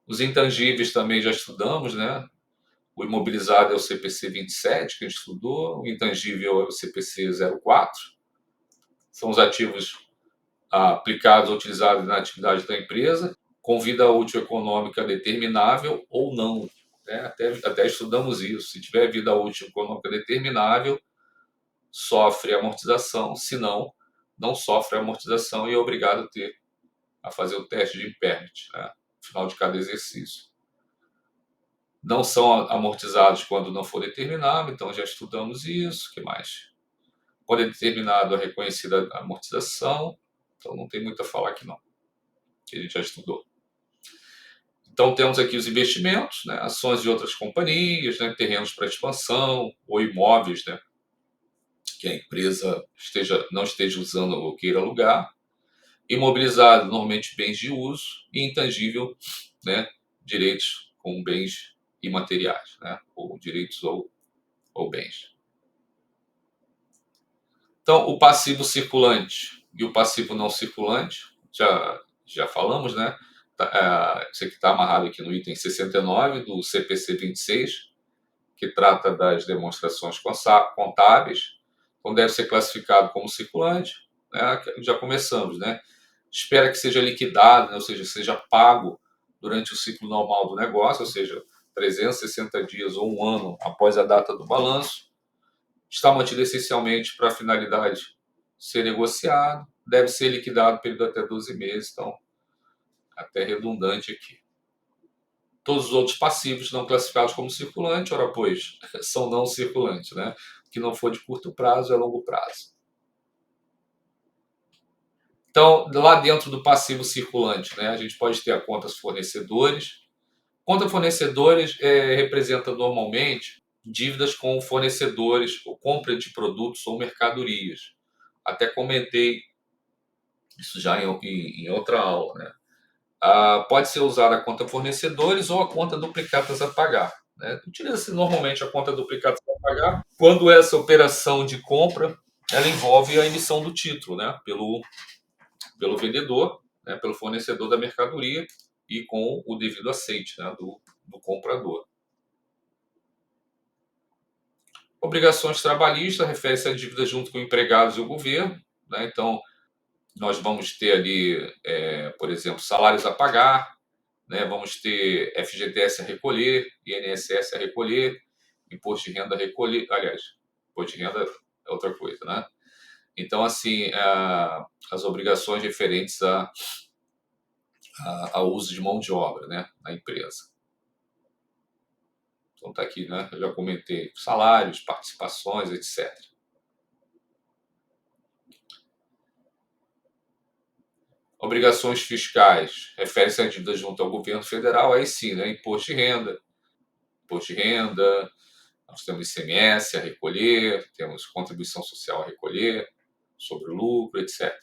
Os intangíveis também já estudamos, né? O imobilizado é o CPC 27, que a gente estudou, o intangível é o CPC 04. São os ativos aplicados ou utilizados na atividade da empresa, com vida útil econômica determinável ou não. Né? Até estudamos isso. Se tiver vida útil econômica determinável, sofre amortização, se não, não sofre amortização e é obrigado a fazer o teste de impairment, né? No final de cada exercício. Não são amortizados quando não for determinável, então já estudamos isso. O que mais? Quando é determinado a reconhecida amortização, então não tem muito a falar aqui não, que a gente já estudou. Então temos aqui os investimentos, né? Ações de outras companhias, né? Terrenos para expansão ou imóveis, né? Que a empresa não esteja usando ou queira alugar. Imobilizado, normalmente bens de uso, e intangível, né? Direitos com bens imateriais, né? Ou direitos ou bens. Então, o passivo circulante e o passivo não circulante, já falamos, né? Isso aqui está amarrado aqui no item 69 do CPC 26, que trata das demonstrações contábeis. Então, deve ser classificado como circulante, né? Já começamos, né? Espera que seja liquidado, né? Ou seja, seja pago durante o ciclo normal do negócio, ou seja, 360 dias ou um ano após a data do balanço. Está mantido essencialmente para a finalidade ser negociado, deve ser liquidado período até 12 meses, então até redundante aqui. Todos os outros passivos não classificados como circulante, ora pois, são não circulantes, né? Que não for de curto prazo é longo prazo. Então, lá dentro do passivo circulante, né, a gente pode ter a contas fornecedores. Conta fornecedores representa normalmente dívidas com fornecedores ou compra de produtos ou mercadorias. Até comentei isso já em outra aula, né? Pode ser usada a conta fornecedores ou a conta duplicatas a pagar, né? Utiliza-se normalmente a conta duplicatas a pagar quando essa operação de compra ela envolve a emissão do título, né? Pelo vendedor, né? Pelo fornecedor da mercadoria e com o devido aceite, né? do comprador. Obrigações trabalhistas refere-se a dívida junto com empregados e o governo, né? Então, nós vamos ter ali, por exemplo, salários a pagar, né? Vamos ter FGTS a recolher, INSS a recolher, imposto de renda a recolher. Aliás, imposto de renda é outra coisa, né? Então, assim, as obrigações referentes ao uso de mão de obra, né, na empresa. Então, está aqui, né? Eu já comentei salários, participações, etc. Obrigações fiscais, refere-se à dívida junto ao governo federal, aí sim, né? Imposto de renda, nós temos ICMS a recolher, temos contribuição social a recolher sobre o lucro, etc.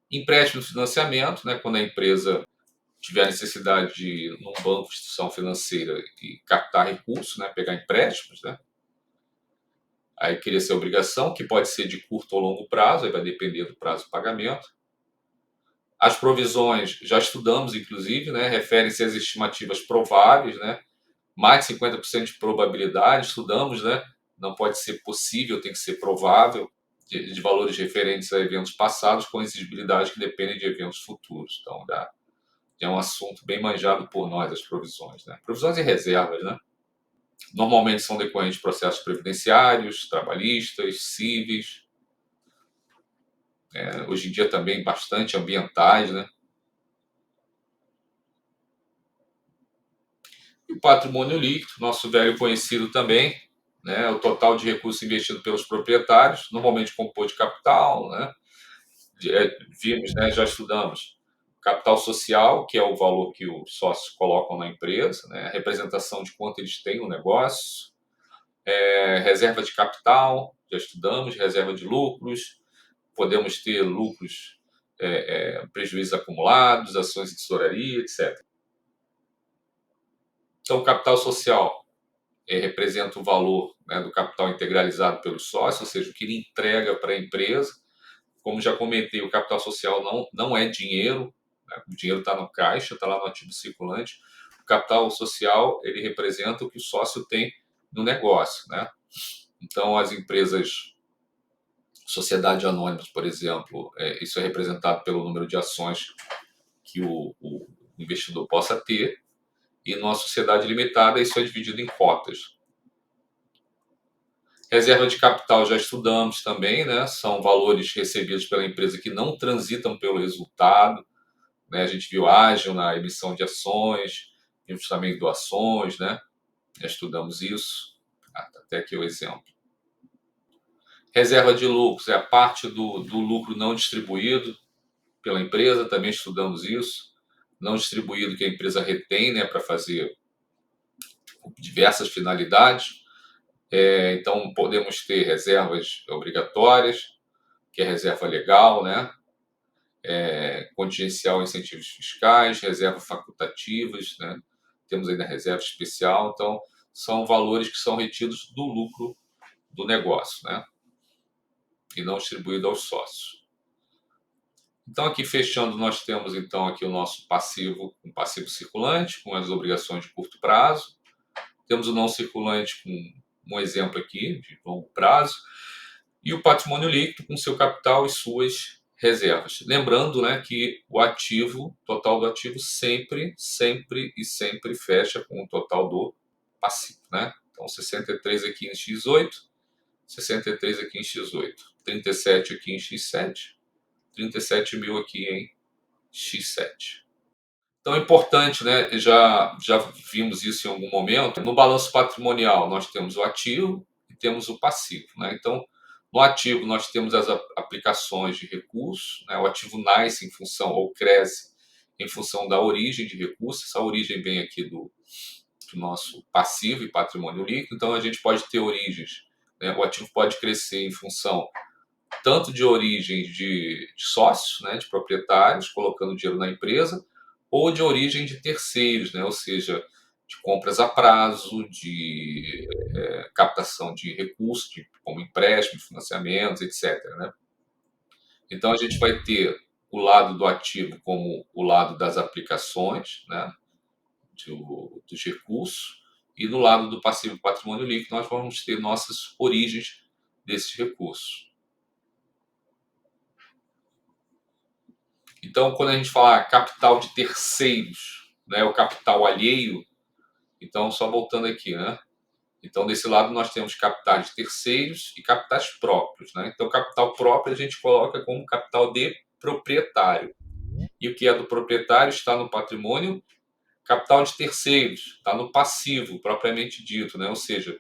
Empréstimo e financiamento, né? Quando a empresa tiver necessidade de, num banco, instituição financeira, e captar recursos, né? Pegar empréstimos, né? Aí queria ser obrigação, que pode ser de curto ou longo prazo, aí vai depender do prazo de pagamento. As provisões, já estudamos, inclusive, né, referem-se às estimativas prováveis, né, mais de 50% de probabilidade, estudamos, né, não pode ser possível, tem que ser provável, de valores referentes a eventos passados com exigibilidade que dependem de eventos futuros. Então, já é um assunto bem manjado por nós, as provisões. Né? Provisões e reservas, né? Normalmente são decorrentes de processos previdenciários, trabalhistas, cíveis, hoje em dia também bastante ambientais, né? E o patrimônio líquido, nosso velho conhecido também, né? O total de recursos investidos pelos proprietários, normalmente composto de capital, né? Vimos, né? Já estudamos capital social, que é o valor que os sócios colocam na empresa, né? A representação de quanto eles têm no negócio, reserva de capital, já estudamos, reserva de lucros, podemos ter lucros, prejuízos acumulados, ações de tesouraria, etc. Então, o capital social representa o valor, né, do capital integralizado pelos sócios, ou seja, o que ele entrega para a empresa. Como já comentei, o capital social não é dinheiro, né? O dinheiro está no caixa, está lá no ativo circulante. O capital social, ele representa o que o sócio tem no negócio, né? Então, as empresas, sociedade anônimas, por exemplo, isso é representado pelo número de ações que o investidor possa ter, e numa sociedade limitada, isso é dividido em cotas. Reserva de capital já estudamos também, né? São valores recebidos pela empresa que não transitam pelo resultado, né? A gente viu ágil na emissão de ações, vimos também doações, né? Já estudamos isso, até aqui o exemplo. Reserva de lucros é a parte do lucro não distribuído pela empresa, também estudamos isso. Não distribuído que a empresa retém, né, para fazer diversas finalidades. Então, podemos ter reservas obrigatórias, que é reserva legal, né? Contingencial em incentivos fiscais, reservas facultativas, né? Temos ainda reserva especial. Então, são valores que são retidos do lucro do negócio, né? E não distribuído aos sócios. Então, aqui fechando, nós temos então aqui o nosso passivo, um passivo circulante, com as obrigações de curto prazo. Temos o não circulante com um exemplo aqui, de longo prazo. E o patrimônio líquido com seu capital e suas reservas. Lembrando, né, que o ativo, total do ativo, sempre fecha com o total do passivo, né? Então, 63 aqui em X8, 63 aqui em X8, 37 aqui em X7, 37 mil aqui em X7. Então é importante, né? Já vimos isso em algum momento. No balanço patrimonial, nós temos o ativo e temos o passivo, né? Então, no ativo, nós temos as aplicações de recursos, né? O ativo nasce em função, ou cresce em função da origem de recursos. Essa origem vem aqui do nosso passivo e patrimônio líquido. Então, a gente pode ter origens, né? O ativo pode crescer em função tanto de origem de sócios, né, de proprietários, colocando dinheiro na empresa, ou de origem de terceiros, né, ou seja, de compras a prazo, de captação de recursos, como empréstimos, financiamentos, etc. Né? Então, a gente vai ter o lado do ativo como o lado das aplicações, né, dos recursos, e no lado do passivo patrimônio líquido, nós vamos ter nossas origens desses recursos. Então, quando a gente fala capital de terceiros, né, o capital alheio, então, só voltando aqui, né? Então, desse lado, nós temos capitais de terceiros e capitais próprios, né? Então, capital próprio a gente coloca como capital de proprietário. E o que é do proprietário está no patrimônio. Capital de terceiros está no passivo, propriamente dito, né? Ou seja,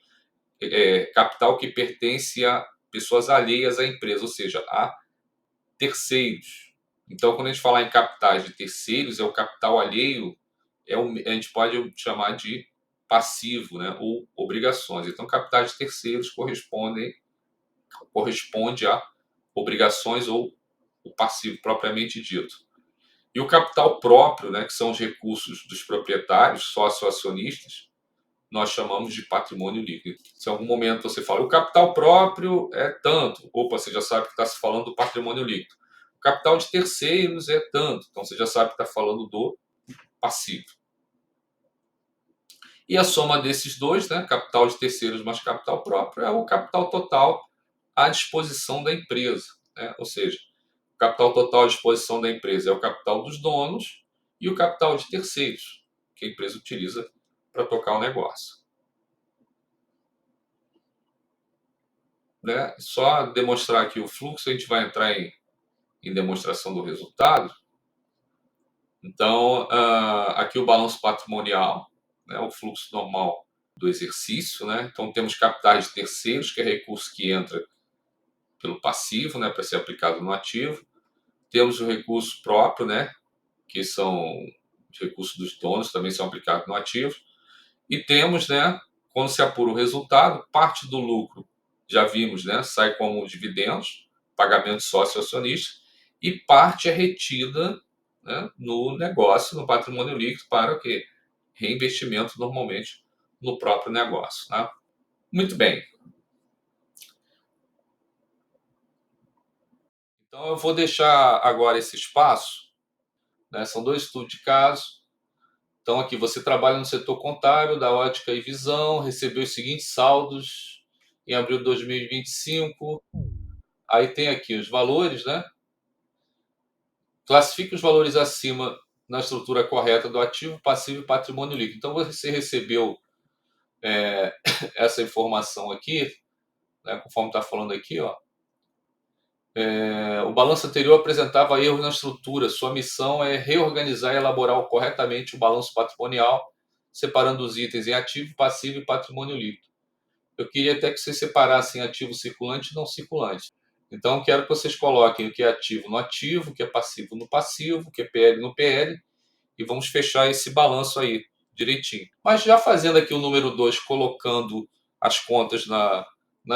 capital que pertence a pessoas alheias à empresa, ou seja, a terceiros. Então, quando a gente falar em capitais de terceiros, é o capital alheio, a gente pode chamar de passivo, né, ou obrigações. Então, capitais de terceiros corresponde a obrigações ou o passivo propriamente dito. E o capital próprio, né, que são os recursos dos proprietários, sócio-acionistas, nós chamamos de patrimônio líquido. Se em algum momento você fala, o capital próprio é tanto, opa, você já sabe que está se falando do patrimônio líquido. O capital de terceiros é tanto, então você já sabe que está falando do passivo. E a soma desses dois, né, capital de terceiros mais capital próprio, é o capital total à disposição da empresa. Né? Ou seja, o capital total à disposição da empresa é o capital dos donos e o capital de terceiros, que a empresa utiliza para tocar o negócio. Né? Só demonstrar aqui o fluxo, a gente vai entrar em demonstração do resultado. Então, aqui o balanço patrimonial, né, o fluxo normal do exercício. Né? Então, temos capitais de terceiros, que é recurso que entra pelo passivo, né, para ser aplicado no ativo. Temos o recurso próprio, né, que são os recursos dos donos, também são aplicados no ativo. E temos, né, quando se apura o resultado, parte do lucro, já vimos, né, sai como dividendos, pagamento sócio-acionista, e parte é retida, né, no negócio, no patrimônio líquido, para o quê? Reinvestimento, normalmente, no próprio negócio. Né? Muito bem. Então, eu vou deixar agora esse espaço, né, são dois estudos de caso, Então aqui você trabalha no setor contábil da ótica e visão, recebeu os seguintes saldos em abril de 2025. Aí tem aqui os valores, né? Classifique os valores acima na estrutura correta do ativo, passivo e patrimônio líquido. Então você recebeu essa informação aqui, né, conforme está falando aqui, ó. O balanço anterior apresentava erros na estrutura. Sua missão é reorganizar e elaborar corretamente o balanço patrimonial, separando os itens em ativo, passivo e patrimônio líquido. Eu queria até que vocês separassem ativo circulante e não circulante. Então, quero que vocês coloquem o que é ativo no ativo, o que é passivo no passivo, o que é PL no PL, e vamos fechar esse balanço aí direitinho. Mas já fazendo aqui o número 2, colocando as contas na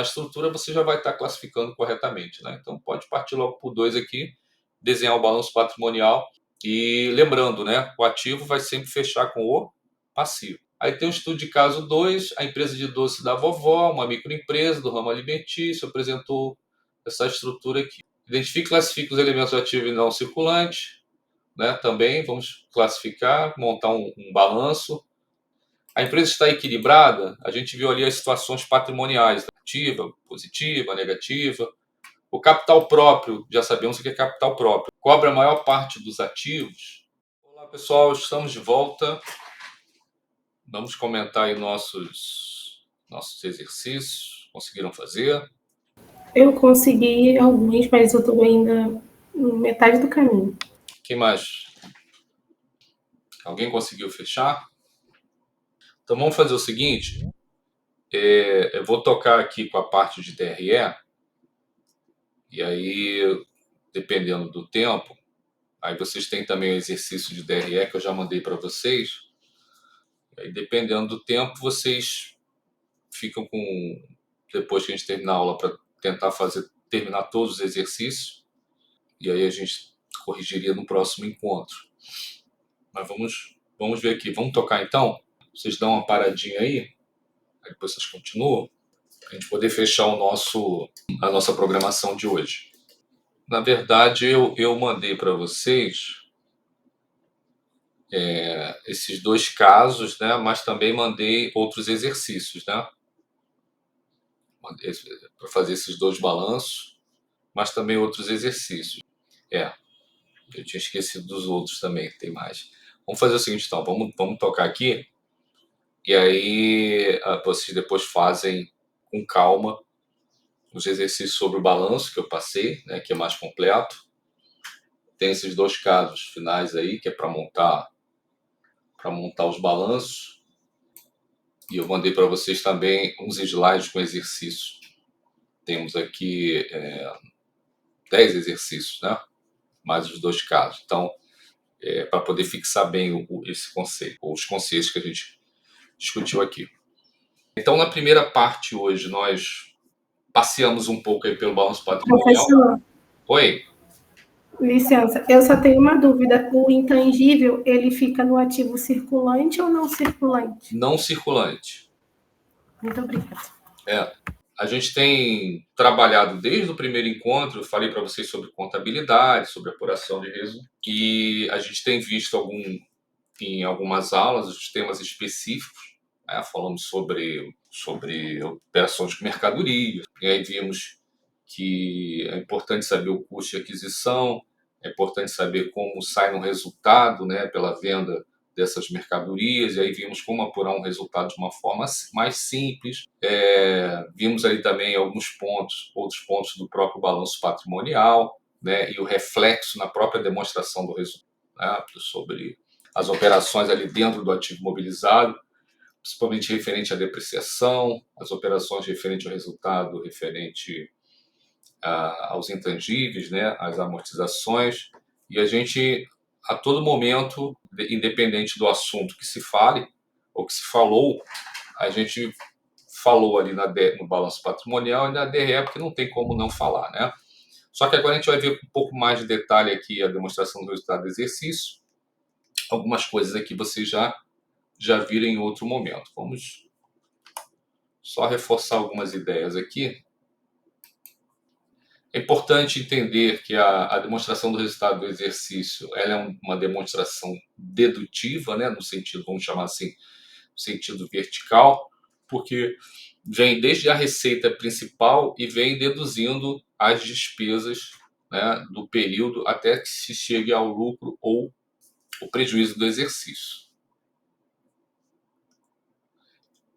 estrutura, você já vai estar classificando corretamente, né? Então pode partir logo por 2 aqui, desenhar o balanço patrimonial e lembrando, né? O ativo vai sempre fechar com o passivo. Aí tem o estudo de caso 2, a empresa de doce da vovó, uma microempresa do ramo alimentício, apresentou essa estrutura aqui. Identifique e classifique os elementos ativos e não circulantes, né? Também vamos classificar, montar um balanço. A empresa está equilibrada, a gente viu ali as situações patrimoniais, ativa, positiva, negativa. O capital próprio, já sabemos o que é capital próprio, cobre a maior parte dos ativos. Olá pessoal, estamos de volta. Vamos comentar aí nossos exercícios. Conseguiram fazer? Eu consegui alguns, mas eu estou ainda metade do caminho. Quem mais? Alguém conseguiu fechar? Então vamos fazer o seguinte. Eu vou tocar aqui com a parte de DRE. E aí, dependendo do tempo, aí vocês têm também o exercício de DRE que eu já mandei para vocês. E aí, dependendo do tempo, vocês ficam com, depois que a gente terminar a aula, para tentar terminar todos os exercícios. E aí a gente corrigiria no próximo encontro. Mas vamos ver aqui. Vamos tocar então? Vocês dão uma paradinha aí depois vocês continuam, para a gente poder fechar a nossa programação de hoje. Na verdade, eu mandei para vocês esses 2 casos, né? Mas também mandei outros exercícios, né? Para fazer esses 2 balanços, mas também outros exercícios. Eu tinha esquecido dos outros também, tem mais. Vamos fazer o seguinte, então, vamos tocar aqui, e aí vocês depois fazem com calma os exercícios sobre o balanço que eu passei, né? Que é mais completo. Tem esses 2 casos finais aí, que é para montar os balanços. E eu mandei para vocês também uns slides com exercícios. Temos aqui 10 exercícios, né? Mais os 2 casos. Então, para poder fixar bem esse conceito, ou os conceitos que a gente discutiu aqui. Então, na primeira parte hoje, nós passeamos um pouco aí pelo balanço patrimonial. Professor, Oi? licença, eu só tenho uma dúvida. O intangível, ele fica no ativo circulante ou não circulante? Não circulante. Muito obrigada. A gente tem trabalhado desde o primeiro encontro, eu falei para vocês sobre contabilidade, sobre apuração de resultados, e a gente tem visto em algumas aulas os temas específicos, né? Falamos sobre operações de mercadoria, e aí vimos que é importante saber o custo de aquisição, é importante saber como sai um resultado, né, pela venda dessas mercadorias, e aí vimos como apurar um resultado de uma forma mais simples. Vimos ali também outros pontos do próprio balanço patrimonial, né, e o reflexo na própria demonstração do resultado, né, sobre as operações ali dentro do ativo mobilizado, principalmente referente à depreciação, as operações referente ao resultado, referente aos intangíveis, né, às amortizações, e a gente, a todo momento, independente do assunto que se fale, ou que se falou, a gente falou ali no balanço patrimonial e na DRE, porque não tem como não falar, né? Só que agora a gente vai ver com um pouco mais de detalhe aqui a demonstração do resultado do exercício. Algumas coisas aqui vocês já viram em outro momento. Vamos só reforçar algumas ideias aqui. É importante entender que a demonstração do resultado do exercício ela é uma demonstração dedutiva, né, no sentido, vamos chamar assim, no sentido vertical, porque vem desde a receita principal e vem deduzindo as despesas, né, do período até que se chegue ao lucro ou o prejuízo do exercício.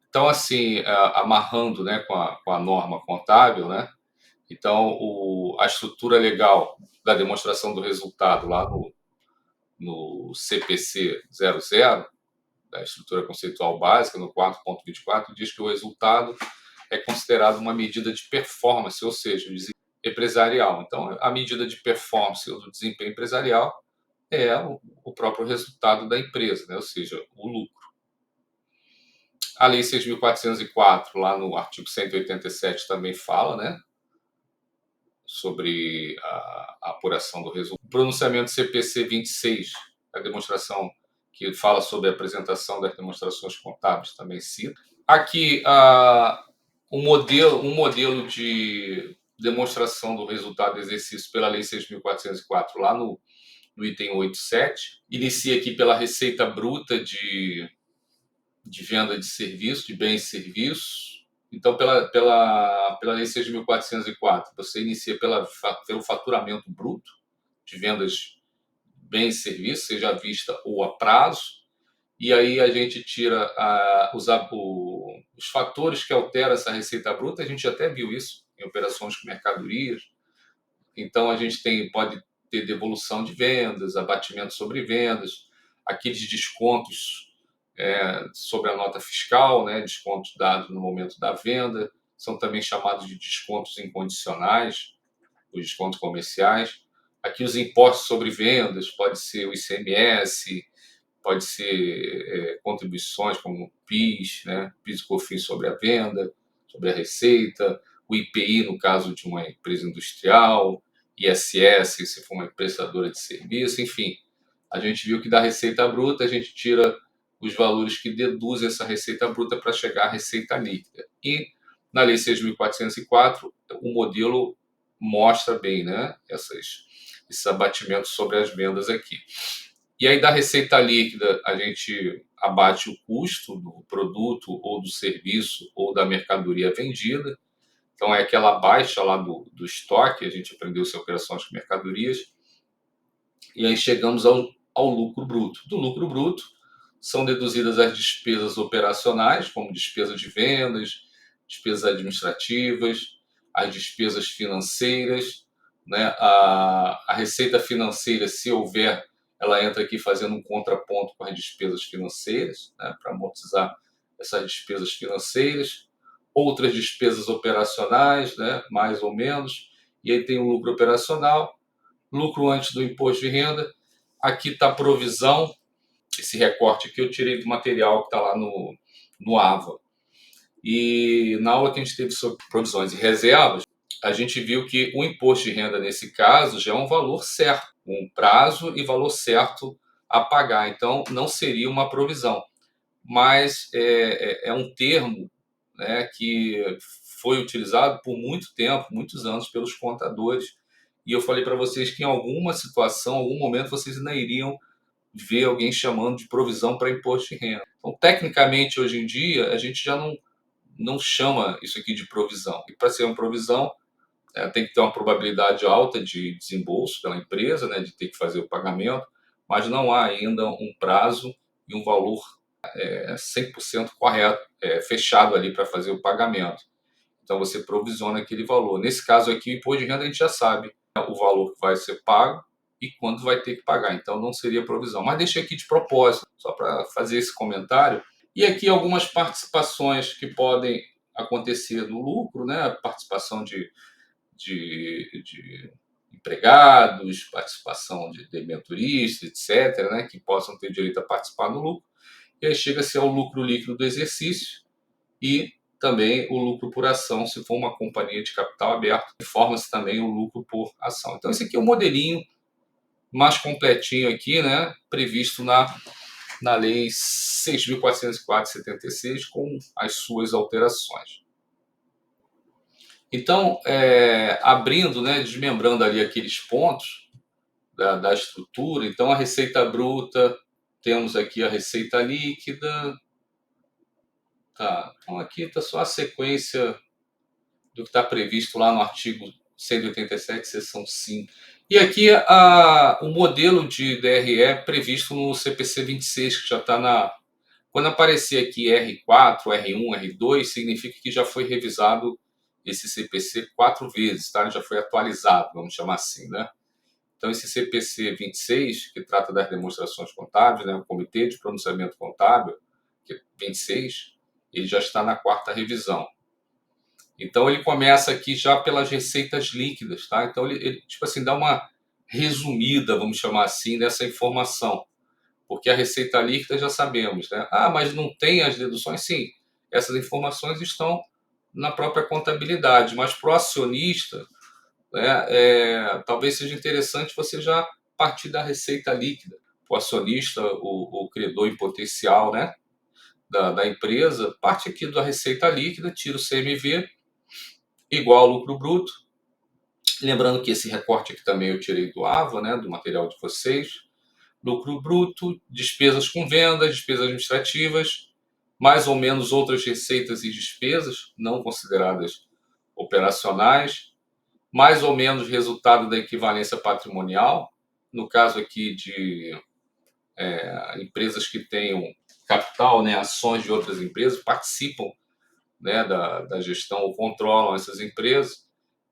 Então, assim, amarrando, né, com a norma contábil, né, então a estrutura legal da demonstração do resultado lá no CPC 00, da estrutura conceitual básica, no 4.24, diz que o resultado é considerado uma medida de performance, ou seja, o desempenho empresarial. Então, a medida de performance ou do desempenho empresarial é o próprio resultado da empresa, né? Ou seja, o lucro. A Lei 6.404, lá no artigo 187, também fala, né, sobre a apuração do resultado. O pronunciamento CPC 26, a demonstração que fala sobre a apresentação das demonstrações contábeis, também cita. Aqui, um modelo de demonstração do resultado do exercício pela Lei 6.404, lá no item 8.7, inicia aqui pela receita bruta de venda de serviço, de bens e serviços. Então, pela Lei 6.404, você inicia pelo faturamento bruto de vendas de bens e serviços, seja à vista ou a prazo. E aí a gente tira os fatores que alteram essa receita bruta. A gente até viu isso em operações com mercadorias. Então, a gente pode ter devolução de vendas, abatimento sobre vendas, aqueles descontos sobre a nota fiscal, né, descontos dados no momento da venda, são também chamados de descontos incondicionais, os descontos comerciais. Aqui os impostos sobre vendas, pode ser o ICMS, pode ser contribuições como o PIS, né, PIS e COFINS sobre a venda, sobre a receita, o IPI no caso de uma empresa industrial, ISS se for uma prestadora de serviço, enfim. A gente viu que da receita bruta a gente tira os valores que deduzem essa receita bruta para chegar à receita líquida. E na Lei 6.404, o modelo mostra bem, né, esses abatimentos sobre as vendas aqui. E aí da receita líquida a gente abate o custo do produto ou do serviço ou da mercadoria vendida. Então é aquela baixa lá do estoque, a gente aprendeu sobre operações com mercadorias. E aí chegamos ao lucro bruto. Do lucro bruto são deduzidas as despesas operacionais, como despesas de vendas, despesas administrativas, as despesas financeiras, né? A receita financeira, se houver, ela entra aqui fazendo um contraponto com as despesas financeiras, né? Para amortizar essas despesas financeiras. Outras despesas operacionais, né? Mais ou menos. E aí tem o lucro operacional, lucro antes do imposto de renda. Aqui está a provisão, esse recorte aqui eu tirei do material que está lá no AVA. E na aula que a gente teve sobre provisões e reservas, a gente viu que o imposto de renda, nesse caso, já é um valor certo, um prazo e valor certo a pagar. Então, não seria uma provisão. Mas é um termo, né, que foi utilizado por muito tempo, muitos anos, pelos contadores. E eu falei para vocês que em alguma situação, algum momento, vocês ainda iriam ver alguém chamando de provisão para imposto de renda. Então, tecnicamente, hoje em dia, a gente já não chama isso aqui de provisão. E para ser uma provisão, tem que ter uma probabilidade alta de desembolso pela empresa, né, de ter que fazer o pagamento, mas não há ainda um prazo e um valor 100% correto, fechado ali para fazer o pagamento. Então, você provisiona aquele valor. Nesse caso aqui, o imposto de renda a gente já sabe, né, o valor que vai ser pago e quando vai ter que pagar. Então, não seria provisão. Mas deixei aqui de propósito, só para fazer esse comentário. E aqui algumas participações que podem acontecer no lucro, né? Participação de empregados, participação de debenturistas, etc., né? Que possam ter direito a participar do lucro. E aí chega-se ao lucro líquido do exercício e também o lucro por ação, se for uma companhia de capital aberto, informa-se também o lucro por ação. Então, esse aqui é o modelinho mais completinho aqui, né, previsto na Lei 6.404/76, com as suas alterações. Então, abrindo, né, desmembrando ali aqueles pontos da estrutura, então a receita bruta, temos aqui a receita líquida, tá? Então aqui está só a sequência do que está previsto lá no artigo 187, seção 5. E aqui o modelo de DRE previsto no CPC 26, que já está na... Quando aparecer aqui R4, R1, R2, significa que já foi revisado esse CPC 4 vezes, tá? Já foi atualizado, vamos chamar assim, né? Então, esse CPC 26, que trata das demonstrações contábeis, né, o Comitê de Pronunciamento Contábil, que é 26, ele já está na 4ª revisão. Então, ele começa aqui já pelas receitas líquidas, tá? Então, ele tipo assim, dá uma resumida, vamos chamar assim, nessa informação. Porque a receita líquida já sabemos, né? Ah, mas não tem as deduções? Sim, essas informações estão na própria contabilidade, mas para o acionista, né, talvez seja interessante você já partir da receita líquida. O acionista, o credor em potencial, né, da empresa, parte aqui da receita líquida, tira o CMV, igual ao lucro bruto. Lembrando que esse recorte aqui também eu tirei do AVA, né, do material de vocês. Lucro bruto, despesas com vendas, despesas administrativas, mais ou menos outras receitas e despesas não consideradas operacionais, mais ou menos resultado da equivalência patrimonial, no caso aqui de empresas que tenham capital, né, ações de outras empresas, participam, né, da gestão ou controlam essas empresas,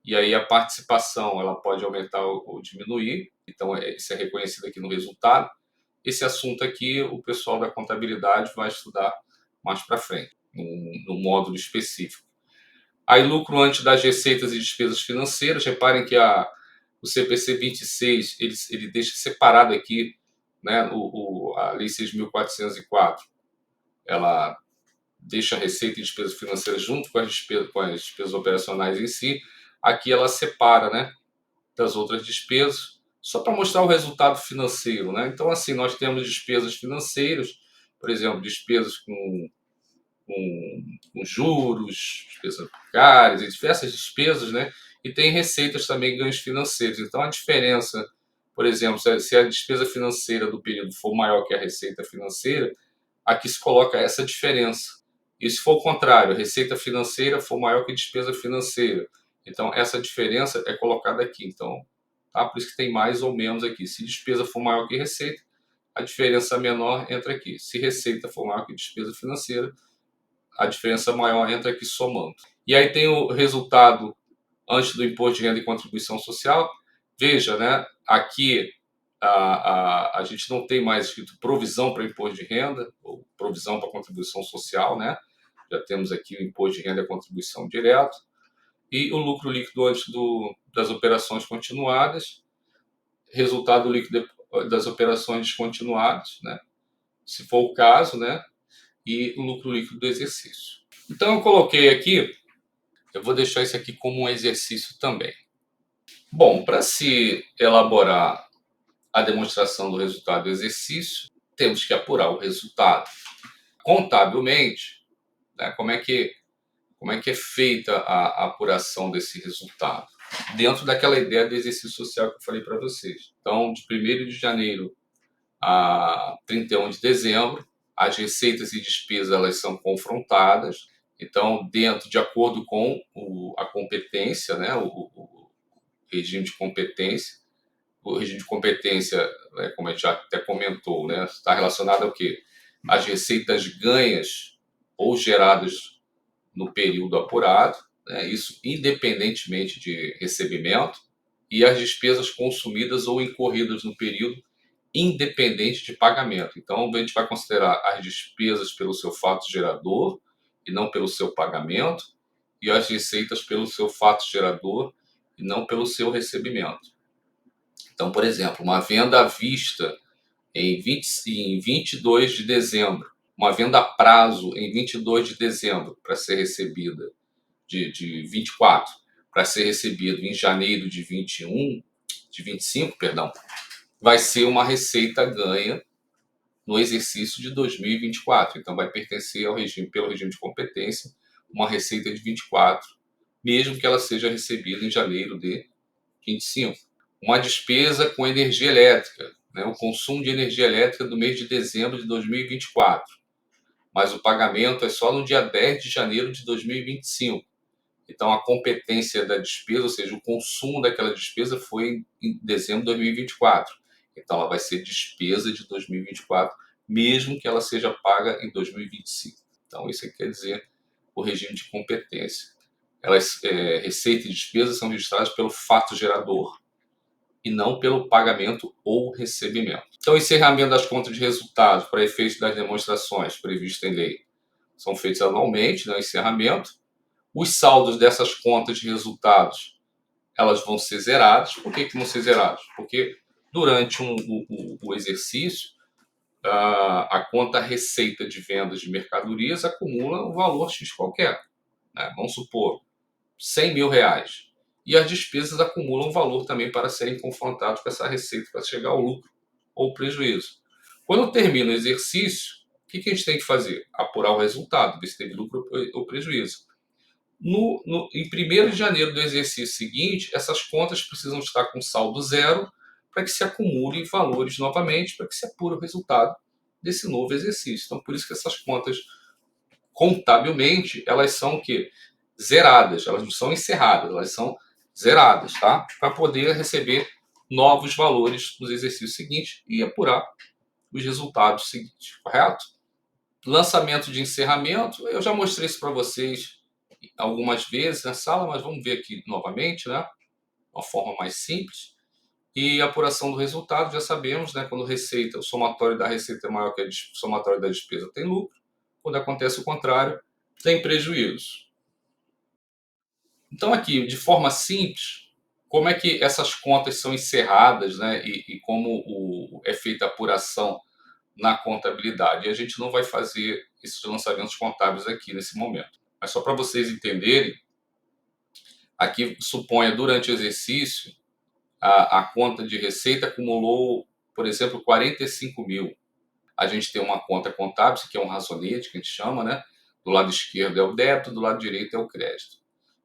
e aí a participação ela pode aumentar ou diminuir, então isso é reconhecido aqui no resultado. Esse assunto aqui o pessoal da contabilidade vai estudar mais para frente, num módulo específico. Aí lucro antes das receitas e despesas financeiras, reparem que o CPC 26 ele deixa separado aqui, né, a Lei 6.404, ela deixa a receita e despesas financeiras junto com as despesas operacionais em si. Aqui ela separa, né, das outras despesas, só para mostrar o resultado financeiro, né? Então, assim, nós temos despesas financeiras, por exemplo, despesas com juros, despesas bancárias e diversas despesas, né? E tem receitas também, ganhos financeiros. Então, a diferença, por exemplo, se a despesa financeira do período for maior que a receita financeira, aqui se coloca essa diferença. E se for o contrário, a receita financeira for maior que a despesa financeira, então essa diferença é colocada aqui. Então, tá? Por isso que tem mais ou menos aqui. Se despesa for maior que receita, a diferença menor entra aqui. Se receita for maior que despesa financeira, a diferença maior entra aqui somando. E aí tem o resultado antes do imposto de renda e contribuição social. Veja, né? Aqui a gente não tem mais escrito provisão para imposto de renda ou provisão para contribuição social, né? Já temos aqui o imposto de renda e a contribuição direto. E o lucro líquido antes das operações continuadas, resultado líquido das operações descontinuadas, né? Se for o caso, né? E o lucro líquido do exercício. Então eu coloquei aqui, eu vou deixar isso aqui como um exercício também. Bom, para se elaborar a demonstração do resultado do exercício, temos que apurar o resultado. Contabilmente, né, como é que é feita a apuração desse resultado? Dentro daquela ideia do exercício social que eu falei para vocês. Então, de 1º de janeiro a 31 de dezembro, as receitas e despesas elas são confrontadas. Então, de acordo com a competência, né, o regime de competência. O regime de competência, né, como a gente já até comentou, né, está relacionado ao quê? As receitas ganhas ou geradas no período apurado, né, isso independentemente de recebimento, e as despesas consumidas ou incorridas no período independente de pagamento. Então, a gente vai considerar as despesas pelo seu fato gerador e não pelo seu pagamento, e as receitas pelo seu fato gerador e não pelo seu recebimento. Então, por exemplo, uma venda à vista em 22 de dezembro, uma venda a prazo em 22 de dezembro para ser recebida de 24, para ser recebido em janeiro de 25, perdão, vai ser uma receita ganha no exercício de 2024. Então, vai pertencer ao regime, pelo regime de competência, uma receita de 24 mesmo que ela seja recebida em janeiro de 25. Uma despesa com energia elétrica, né, o consumo de energia elétrica do mês de dezembro de 2024, mas o pagamento é só no dia 10 de janeiro de 2025. Então, a competência da despesa, ou seja, o consumo daquela despesa foi em dezembro de 2024. Então, ela vai ser despesa de 2024, mesmo que ela seja paga em 2025. Então, isso quer dizer o regime de competência. Receita e despesa são registradas pelo fato gerador e não pelo pagamento ou recebimento. Então, encerramento das contas de resultados para efeito das demonstrações previstas em lei são feitos anualmente, né, encerramento. Os saldos dessas contas de resultados, elas vão ser zeradas. Por que vão ser zeradas? Porque durante o exercício, a conta receita de vendas de mercadorias acumula um valor X qualquer, né? Vamos supor, 100 mil reais. E as despesas acumulam um valor também para serem confrontados com essa receita para chegar ao lucro ou prejuízo. Quando termina o exercício, o que a gente tem que fazer? Apurar o resultado, ver se teve lucro ou prejuízo. Em 1º de janeiro do exercício seguinte, essas contas precisam estar com saldo zero para que se acumulem valores novamente, para que se apure o resultado desse novo exercício. Então, por isso que essas contas, contabilmente, elas são o quê? Zeradas, elas não são encerradas, elas são zeradas, tá? Para poder receber novos valores nos exercícios seguintes e apurar os resultados seguintes, correto? Lançamento de encerramento, eu já mostrei isso para vocês algumas vezes na sala, mas vamos ver aqui novamente, né? Uma forma mais simples. E apuração do resultado, já sabemos, né? Quando receita, o somatório da receita é maior que o somatório da despesa, tem lucro. Quando acontece o contrário, tem prejuízo. Então aqui, de forma simples, como é que essas contas são encerradas, né? E como é feita a apuração na contabilidade. E a gente não vai fazer esses lançamentos contábeis aqui nesse momento. Mas só para vocês entenderem, aqui suponha durante o exercício a conta de receita acumulou, por exemplo, 45 mil. A gente tem uma conta contábil, que é um razonete, que a gente chama, né? Do lado esquerdo é o débito, do lado direito é o crédito.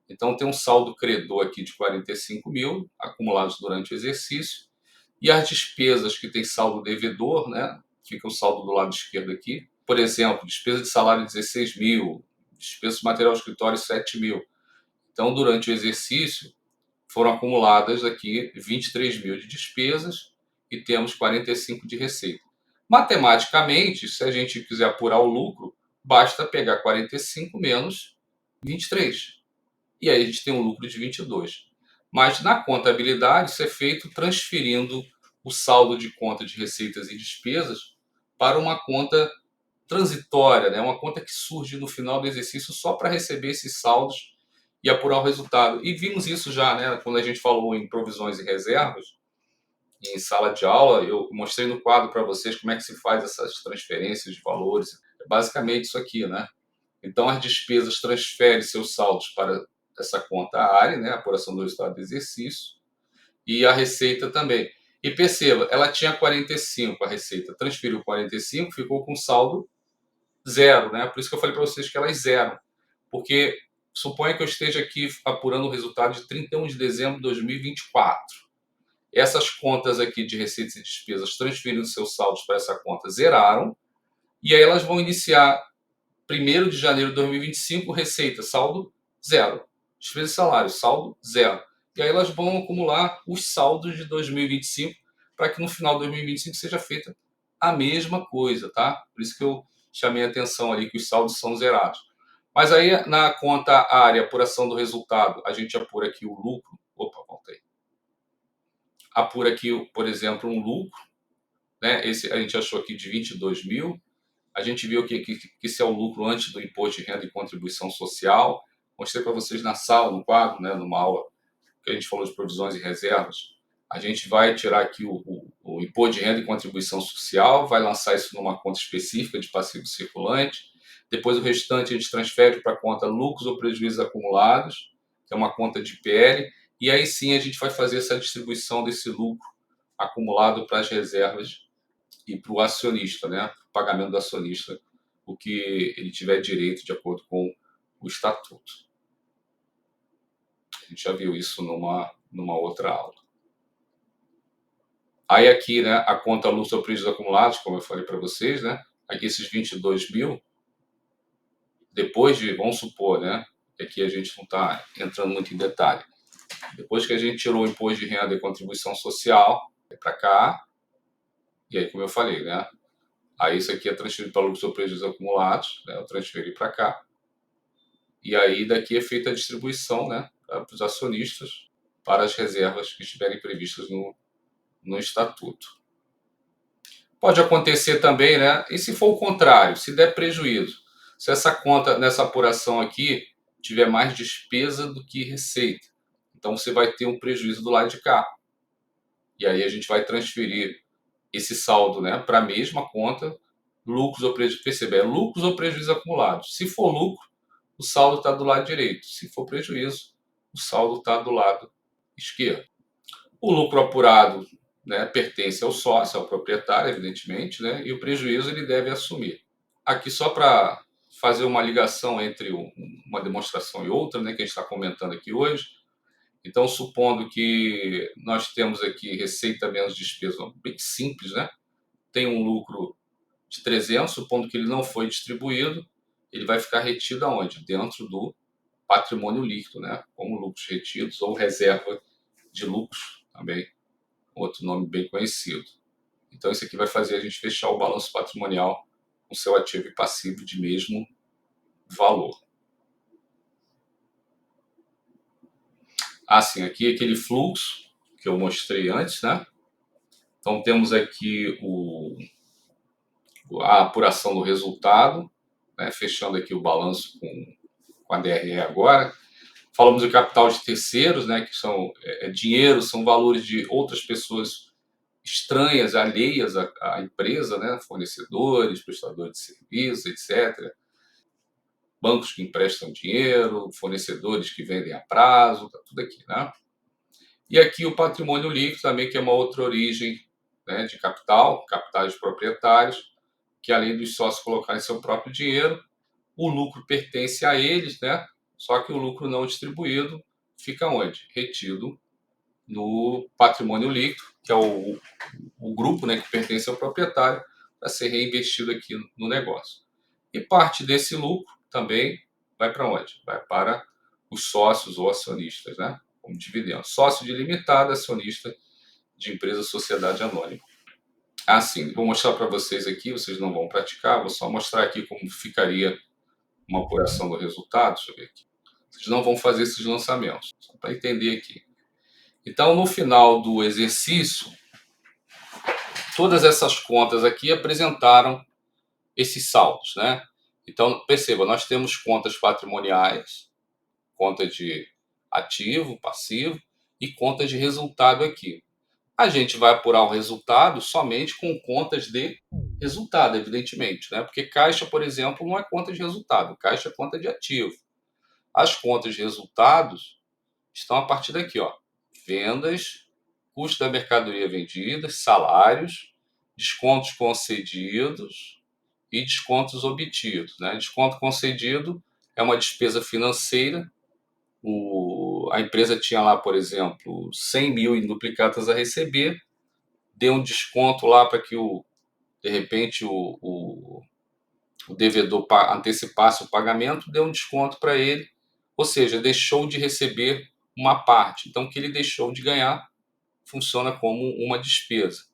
Então tem um saldo credor aqui de 45 mil acumulados durante o exercício. E as despesas que tem saldo devedor, né? Fica o saldo do lado esquerdo aqui. Por exemplo, despesa de salário 16 mil, despesa de material de escritório 7 mil. Então, durante o exercício, foram acumuladas aqui 23 mil de despesas e temos 45 de receita. Matematicamente, se a gente quiser apurar o lucro, basta pegar 45 menos 23. E aí a gente tem um lucro de 22. Mas na contabilidade, isso é feito transferindo o saldo de conta de receitas e despesas para uma conta transitória, né? Uma conta que surge no final do exercício só para receber esses saldos e apurar o resultado. E vimos isso já, né? Quando a gente falou em provisões e reservas, em sala de aula, eu mostrei no quadro para vocês como é que se faz essas transferências de valores. É basicamente isso aqui, né? Então, as despesas transferem seus saldos para essa conta área, né? Apuração do resultado do exercício, e a receita também. E perceba, ela tinha 45, a receita transferiu 45, ficou com saldo zero, né? Por isso que eu falei para vocês que elas zeram. Porque suponha que eu esteja aqui apurando o resultado de 31 de dezembro de 2024. Essas contas aqui de receitas e despesas transferindo seus saldos para essa conta zeraram, e aí elas vão iniciar 1º de janeiro de 2025, receita, saldo zero. Despesa de salário, saldo zero. E aí elas vão acumular os saldos de 2025 para que no final de 2025 seja feita a mesma coisa, tá? Por isso que eu chamei a atenção ali que os saldos são zerados. Mas aí na conta área, apuração do resultado, a gente apura aqui o lucro. Opa, voltei. Apura aqui, por exemplo, um lucro, né? Esse a gente achou aqui de 22 mil. A gente viu que esse é o lucro antes do imposto de renda e contribuição social. Mostrei para vocês na sala, no quadro, né, numa aula que a gente falou de provisões e reservas. A gente vai tirar aqui o imposto de renda e contribuição social, vai lançar isso numa conta específica de passivo circulante. Depois o restante a gente transfere para a conta lucros ou prejuízos acumulados, que é uma conta de PL. E aí sim a gente vai fazer essa distribuição desse lucro acumulado para as reservas e para o acionista, né? O pagamento do acionista, o que ele tiver direito de acordo com o estatuto. gente já viu isso numa outra aula. Aí aqui, né, a conta lucro ou prejuízo acumulados, como eu falei para vocês, né? Aqui esses 22 mil, depois de, vamos supor, né? Que aqui a gente não está entrando muito em detalhe. Depois que a gente tirou o imposto de renda e contribuição social, é para cá, e aí, como eu falei, né? Aí isso aqui é transferido para lucros ou prejuízos acumulados, né? Eu transferi para cá. E aí daqui é feita a distribuição, né? Para os acionistas, para as reservas que estiverem previstas no estatuto. Pode acontecer também, né? E se for o contrário, se der prejuízo, se essa conta nessa apuração aqui tiver mais despesa do que receita, então você vai ter um prejuízo do lado de cá. E aí a gente vai transferir esse saldo, né, para a mesma conta, lucros ou prejuízo. Percebe? É lucros ou prejuízo acumulados. Se for lucro, o saldo está do lado direito. Se for prejuízo, o saldo está do lado esquerdo. O lucro apurado, né, pertence ao sócio, ao proprietário, evidentemente, né, e o prejuízo ele deve assumir. Aqui só para fazer uma ligação entre uma demonstração e outra, né, que a gente está comentando aqui hoje. Então, supondo que nós temos aqui receita menos despesa, bem simples, né? Tem um lucro de 300, supondo que ele não foi distribuído, ele vai ficar retido aonde? Dentro do patrimônio líquido, né? Como lucros retidos ou reserva de lucros, também outro nome bem conhecido. Então, isso aqui vai fazer a gente fechar o balanço patrimonial com seu ativo e passivo de mesmo valor. Assim, aqui aquele fluxo que eu mostrei antes, né? Então, temos aqui a apuração do resultado, né? Fechando aqui o balanço com a DRE agora. Falamos do capital de terceiros, né? Que são dinheiro, são valores de outras pessoas estranhas, alheias à empresa, né? Fornecedores, prestadores de serviços, etc. Bancos que emprestam dinheiro, fornecedores que vendem a prazo, tá tudo aqui, né? E aqui o patrimônio líquido também, que é uma outra origem, né, de capital, capitais proprietários, que além dos sócios colocarem seu próprio dinheiro, o lucro pertence a eles, né? Só que o lucro não distribuído fica onde? Retido no patrimônio líquido, que é o grupo, né, que pertence ao proprietário, para ser reinvestido aqui no negócio. E parte desse lucro também vai para onde? Vai para os sócios ou acionistas, né? Como dividendo. Sócio de limitada, acionista de empresa sociedade anônima. Assim, vou mostrar para vocês aqui, vocês não vão praticar, vou só mostrar aqui como ficaria uma apuração do resultado. Deixa eu ver aqui. Vocês não vão fazer esses lançamentos, só para entender aqui. Então, no final do exercício, todas essas contas aqui apresentaram esses saldos, né? Então, perceba, nós temos contas patrimoniais, conta de ativo, passivo e contas de resultado aqui. A gente vai apurar o resultado somente com contas de resultado, evidentemente, né? Porque caixa, por exemplo, não é conta de resultado, caixa é conta de ativo. As contas de resultados estão a partir daqui, ó. Vendas, custo da mercadoria vendida, salários, descontos concedidos e descontos obtidos, né? Desconto concedido é uma despesa financeira. A empresa tinha lá, por exemplo, 100 mil em duplicatas a receber, deu um desconto lá para que, de repente, o devedor antecipasse o pagamento, deu um desconto para ele, ou seja, deixou de receber uma parte. Então, o que ele deixou de ganhar funciona como uma despesa.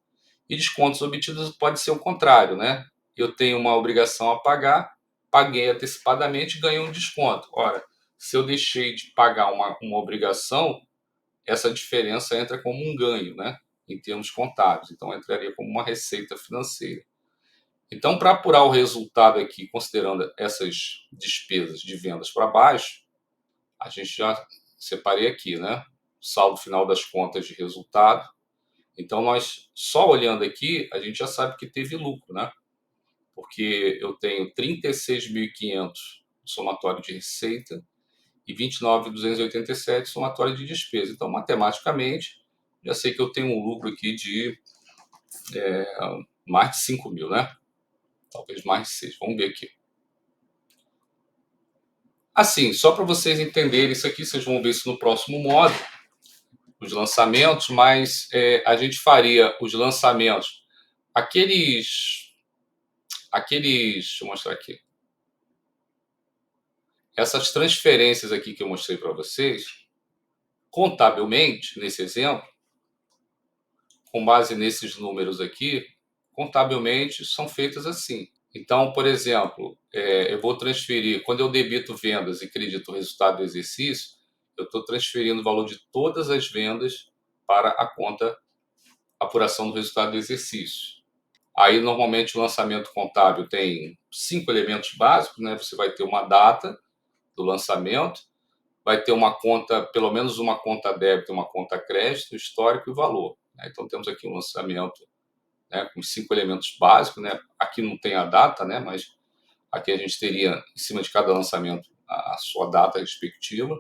E descontos obtidos pode ser o contrário, né? Eu tenho uma obrigação a pagar, paguei antecipadamente, ganhei um desconto. Ora, se eu deixei de pagar uma obrigação, essa diferença entra como um ganho, né? Em termos contábeis. Então, entraria como uma receita financeira. Então, para apurar o resultado aqui, considerando essas despesas de vendas para baixo, a gente já separei aqui, né? O saldo final das contas de resultado. Então, nós só olhando aqui, a gente já sabe que teve lucro, né? Porque eu tenho 36.500 somatório de receita e 29.287 somatório de despesa. Então, matematicamente, já sei que eu tenho um lucro aqui de mais de 5 mil, né? Talvez mais de 6. Vamos ver aqui. Assim, só para vocês entenderem isso aqui, vocês vão ver isso no próximo módulo, os lançamentos, mas a gente faria os lançamentos, deixa eu mostrar aqui, essas transferências aqui que eu mostrei para vocês, contabilmente, nesse exemplo, com base nesses números aqui, contabilmente são feitas assim. Então, por exemplo, eu vou transferir, quando eu debito vendas e credito o resultado do exercício, eu estou transferindo o valor de todas as vendas para a conta apuração do resultado do exercício. Aí, normalmente, o lançamento contábil tem 5 elementos básicos, né? Você vai ter uma data do lançamento, vai ter uma conta, pelo menos uma conta débito, uma conta crédito, histórico e valor. Né? Então, temos aqui um lançamento, né, com 5 elementos básicos, né? Aqui não tem a data, né? Mas aqui a gente teria, em cima de cada lançamento, a sua data respectiva.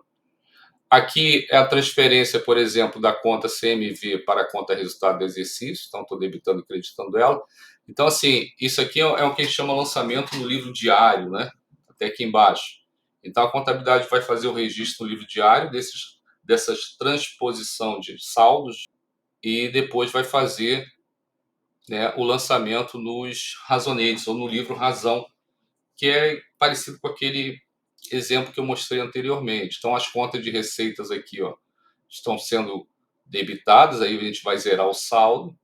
Aqui é a transferência, por exemplo, da conta CMV para a conta resultado do exercício. Então, estou debitando e creditando ela. Então, assim, isso aqui é o que a gente chama lançamento no livro diário, né? Até aqui embaixo. Então, a contabilidade vai fazer o registro no livro diário dessas transposição de saldos e depois vai fazer, né, o lançamento nos razonetes, ou no livro Razão, que é parecido com aquele exemplo que eu mostrei anteriormente. Então, as contas de receitas aqui, ó, estão sendo debitadas, aí a gente vai zerar o saldo.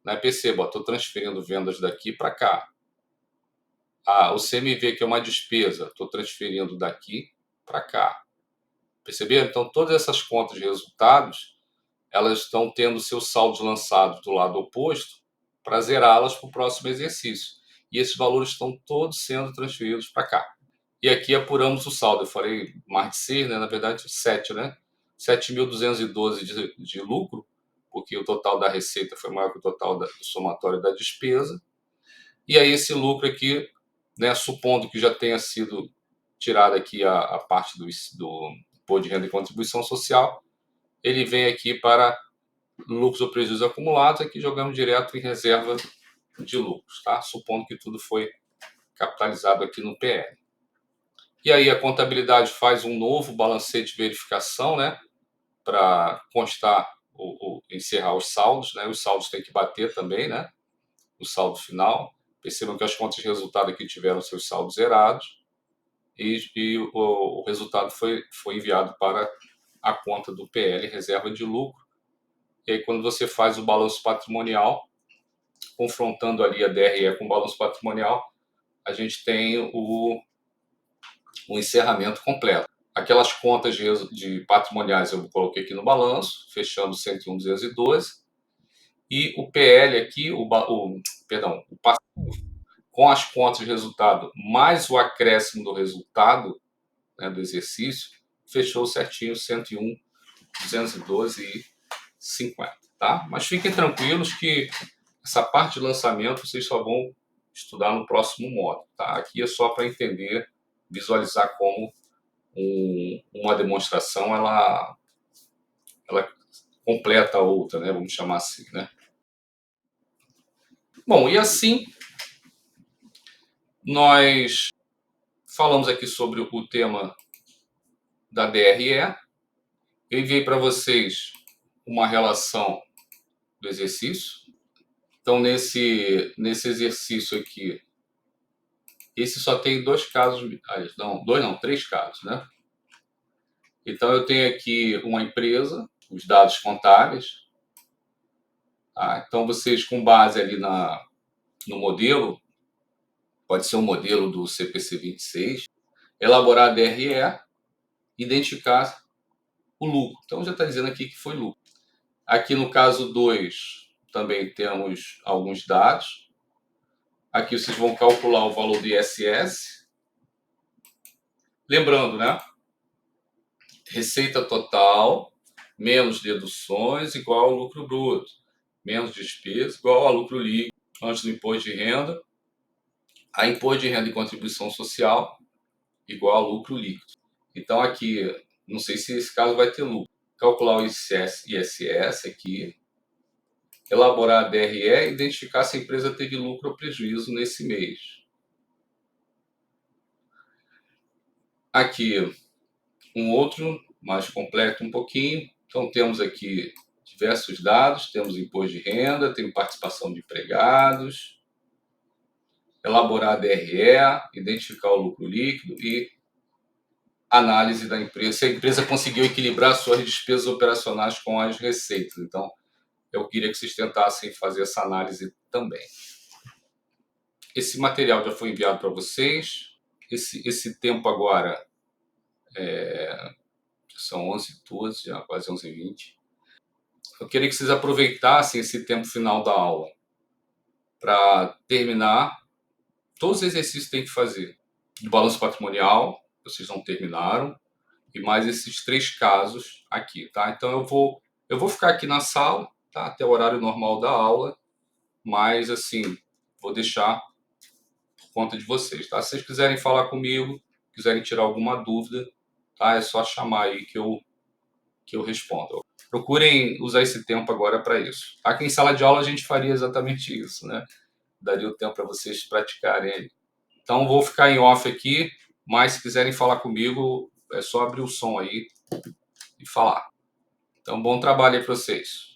Né? Perceba, estou transferindo vendas daqui para cá. O CMV, que é uma despesa, estou transferindo daqui para cá. Perceberam? Então, todas essas contas de resultados, elas estão tendo seus saldos lançados do lado oposto para zerá-las para o próximo exercício. E esses valores estão todos sendo transferidos para cá. E aqui apuramos o saldo. Eu falei mais de 6, né? Na verdade, 7, né? 7.212 de lucro, porque o total da receita foi maior que o total do somatório da despesa. E aí esse lucro aqui, né, supondo que já tenha sido tirada aqui a parte do imposto de renda e contribuição social, ele vem aqui para lucros ou prejuízos acumulados, aqui jogamos direto em reserva de lucros, tá? Supondo que tudo foi capitalizado aqui no PL. E aí a contabilidade faz um novo balancete de verificação, né, para constar encerrar os saldos, né? Os saldos têm que bater também, né? O saldo final. Percebam que as contas de resultado aqui tiveram seus saldos zerados e o resultado foi enviado para a conta do PL, reserva de lucro. E aí, quando você faz o balanço patrimonial, confrontando ali a DRE com o balanço patrimonial, a gente tem o encerramento completo. Aquelas contas de patrimoniais eu coloquei aqui no balanço, fechando 101.212. E o PL aqui, o passivo, com as contas de resultado, mais o acréscimo do resultado, né, do exercício, fechou certinho 101.212,50. Tá? Mas fiquem tranquilos que essa parte de lançamento vocês só vão estudar no próximo módulo. Tá? Aqui é só para entender, visualizar como uma demonstração ela completa a outra, né? Vamos chamar assim, né? Bom, e assim nós falamos aqui sobre o tema da DRE. Eu enviei para vocês uma relação do exercício. Então, nesse exercício aqui, esse só tem dois casos, três casos, né? Então, eu tenho aqui uma empresa, os dados contábeis. Tá? Então, vocês, com base ali no modelo, pode ser um modelo do CPC 26, elaborar a DRE, identificar o lucro. Então, já está dizendo aqui que foi lucro. Aqui no caso 2, também temos alguns dados. Aqui vocês vão calcular o valor do ISS. Lembrando, né? Receita total menos deduções igual ao lucro bruto, menos despesa igual ao lucro líquido antes do imposto de renda, a imposto de renda e contribuição social igual ao lucro líquido. Então aqui, não sei se esse caso vai ter lucro. Calcular o ISS aqui, elaborar a DRE e identificar se a empresa teve lucro ou prejuízo nesse mês. Aqui, um outro mais completo um pouquinho. Então, temos aqui diversos dados, temos imposto de renda, tem participação de empregados, elaborar a DRE, identificar o lucro líquido e análise da empresa, se a empresa conseguiu equilibrar suas despesas operacionais com as receitas. Então, eu queria que vocês tentassem fazer essa análise também. Esse material já foi enviado para vocês. Esse tempo agora são 11h12, já quase 11h20. Eu queria que vocês aproveitassem esse tempo final da aula para terminar todos os exercícios que tem que fazer. Do balanço patrimonial, vocês não terminaram, e mais esses 3 casos aqui, tá? Então eu vou ficar aqui na sala, tá? Até o horário normal da aula, mas assim, vou deixar por conta de vocês, tá? Se vocês quiserem falar comigo, quiserem tirar alguma dúvida, tá? É só chamar aí que eu respondo. Procurem usar esse tempo agora para isso. Aqui em sala de aula a gente faria exatamente isso, né? Daria o tempo para vocês praticarem aí. Então vou ficar em off aqui, mas se quiserem falar comigo, é só abrir o som aí e falar. Então bom trabalho aí para vocês.